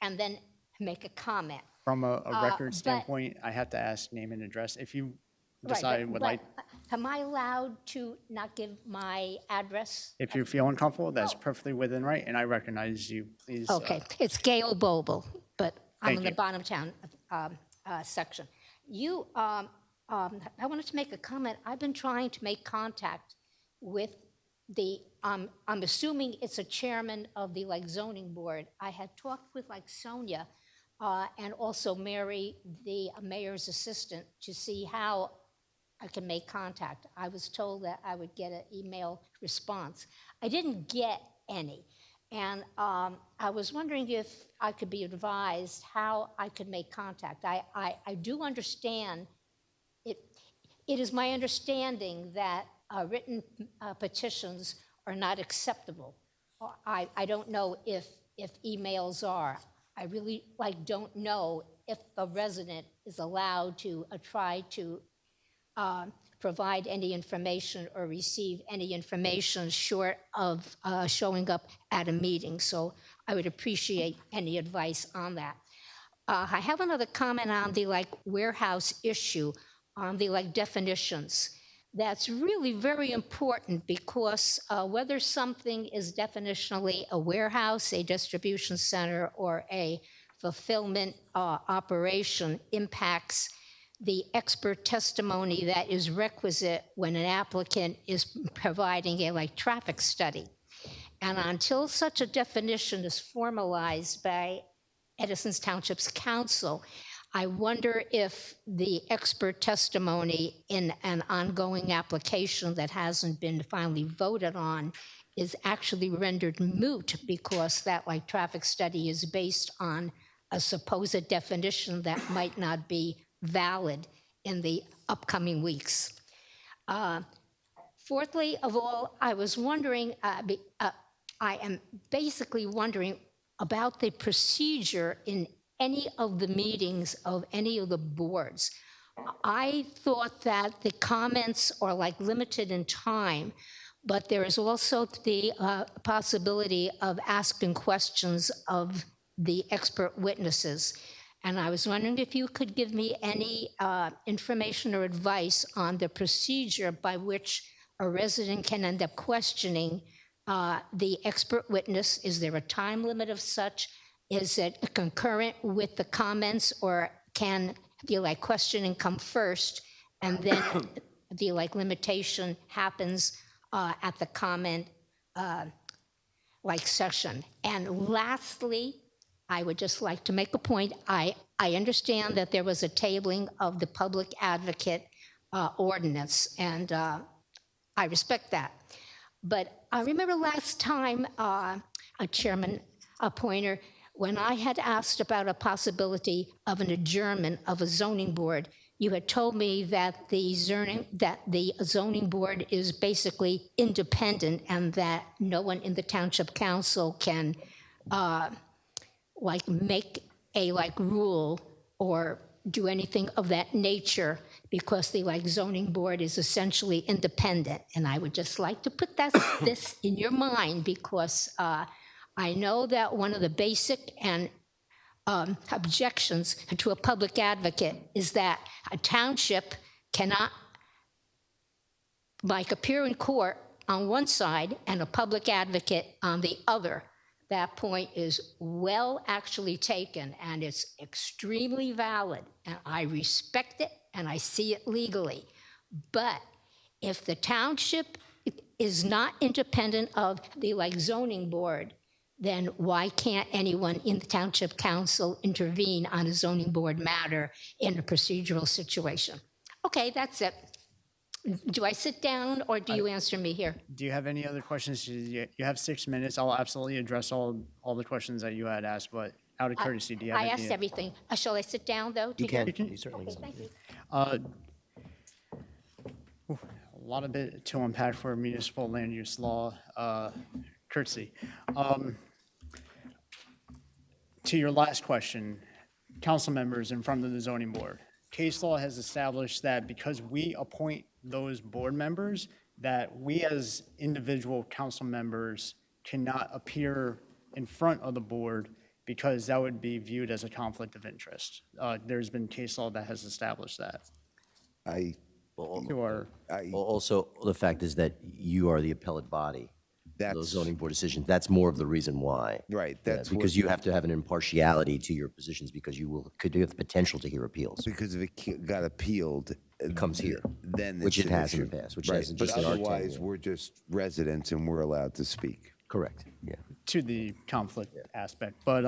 then make a comment. From a record but- standpoint, I have to ask name and address. If you Right, decide would like, am I allowed to not give my address? if you feel uncomfortable, that's perfectly within right, and I recognize you. Please. Okay, it's Gail Boble, but I'm Thank in the you. bottom town section. I wanted to make a comment. I've been trying to make contact with I'm assuming it's a chairman of the zoning board. I had talked with Sonia and also Mary, the mayor's assistant, to see how I can make contact. I was told that I would get an email response. I didn't get any. And I was wondering if I could be advised how I could make contact. I do understand, it is my understanding that written petitions are not acceptable. I don't know if emails are. I really don't know if a resident is allowed to try to provide any information or receive any information short of showing up at a meeting. So I would appreciate any advice on that. I have another comment on the warehouse issue, on the definitions. That's really very important because whether something is definitionally a warehouse, a distribution center, or a fulfillment operation impacts the expert testimony that is requisite when an applicant is providing a traffic study. And until such a definition is formalized by Edison Township's council, I wonder if the expert testimony in an ongoing application that hasn't been finally voted on is actually rendered moot because that traffic study is based on a supposed definition that might not be valid in the upcoming weeks. Fourthly of all, I was wondering, I am basically wondering about the procedure in any of the meetings of any of the boards. I thought that the comments are limited in time, but there is also the possibility of asking questions of the expert witnesses. And I was wondering if you could give me any information or advice on the procedure by which a resident can end up questioning the expert witness. Is there a time limit of such? Is it concurrent with the comments, or can the questioning come first and then the limitation happens at the comment session? And lastly, I would just like to make a point. I understand that there was a tabling of the public advocate ordinance, and I respect that. But I remember last time, Chairman Pointer, when I had asked about a possibility of an adjournment of a zoning board, you had told me that the zoning board is basically independent and that no one in the township council can make a rule or do anything of that nature because the zoning board is essentially independent. And I would just like to put this in your mind because I know that one of the basic and objections to a public advocate is that a township cannot appear in court on one side and a public advocate on the other. That point is actually taken, and it's extremely valid, and I respect it and I see it legally. But If the township is not independent of the like zoning board, then why can't anyone in the township council intervene on a zoning board matter in a procedural situation? Okay, that's it. Do I sit down or do you answer me here? Do you have any other questions? You have 6 minutes. I'll absolutely address all the questions that you had asked, but out of courtesy, do you have I any? asked everything. Shall I sit down, though? You can, can- you certainly Okay, can. thank you. A lot of it to unpack for municipal land use law courtesy. To your last question, council members in front of the zoning board, case law has established that because we appoint those board members, that we as individual council members cannot appear in front of the board because that would be viewed as a conflict of interest. There's been case law that has established that. Sure. Also, the fact is that you are the appellate body. Those zoning board decisions, that's more of the reason why. Right, Yeah, that's because you have to have an impartiality to your positions because could have the potential to hear appeals. Because if it got appealed, It comes here, then which it's it an has in the issue. past, which Right, hasn't but just in our otherwise, tenure. we're just residents and we're allowed to speak. Correct, yeah. To the conflict aspect, but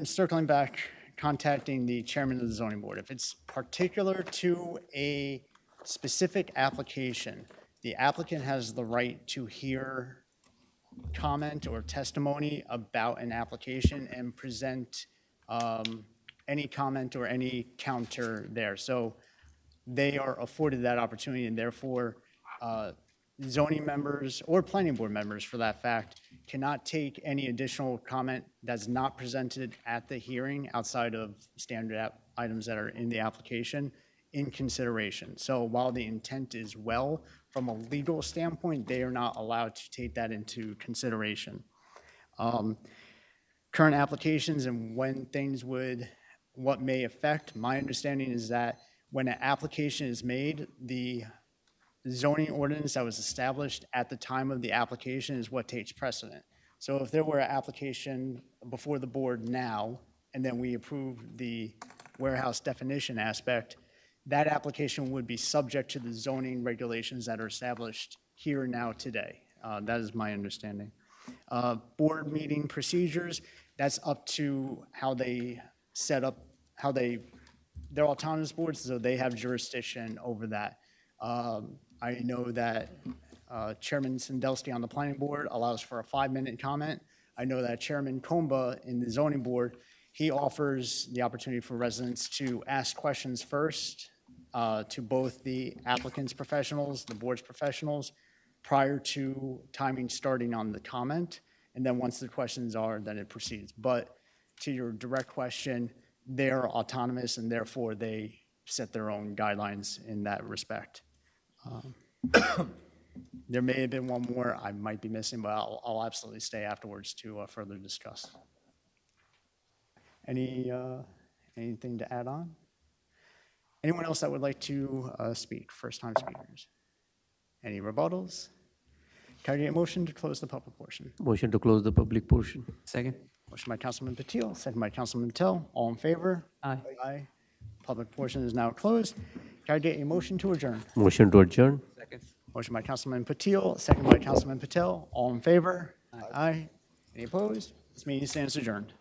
circling back, contacting the chairman of the zoning board, if it's particular to a specific application, the applicant has the right to hear comment or testimony about an application and present any comment or any counter there. So they are afforded that opportunity, and therefore zoning members or planning board members, for that fact, cannot take any additional comment that's not presented at the hearing outside of standard items that are in the application in consideration. So while the intent is well, from a legal standpoint, they are not allowed to take that into consideration. Current applications and when things what may affect, my understanding is that when an application is made, the zoning ordinance that was established at the time of the application is what takes precedent. So if there were an application before the board now, and then we approve the warehouse definition aspect, that application would be subject to the zoning regulations that are established here now today. That is my understanding. Board meeting procedures, that's up to how they set up, they're autonomous boards, so they have jurisdiction over that. I know that Chairman Sandelsky on the planning board allows for a 5-minute comment. I know that Chairman Comba in the zoning board, he offers the opportunity for residents to ask questions first to both the applicant's professionals, the board's professionals, prior to timing starting on the comment. And then once the questions are, then it proceeds. But to your direct question, they're autonomous and therefore they set their own guidelines in that respect. There may have been one more I might be missing, but I'll absolutely stay afterwards to further discuss. Anything to add on? Anyone else that would like to speak? First-time speakers? Any rebuttals? Can I get a motion to close the public portion? Motion to close the public portion. Second. Motion by Councilman Patil, second by Councilman Patel. All in favor? Aye. Aye. Public portion is now closed. Can I get a motion to adjourn? Motion to adjourn. Second. Motion by Councilman Patil, second by Councilman Patel. All in favor? Aye. Any opposed? This meeting stands adjourned.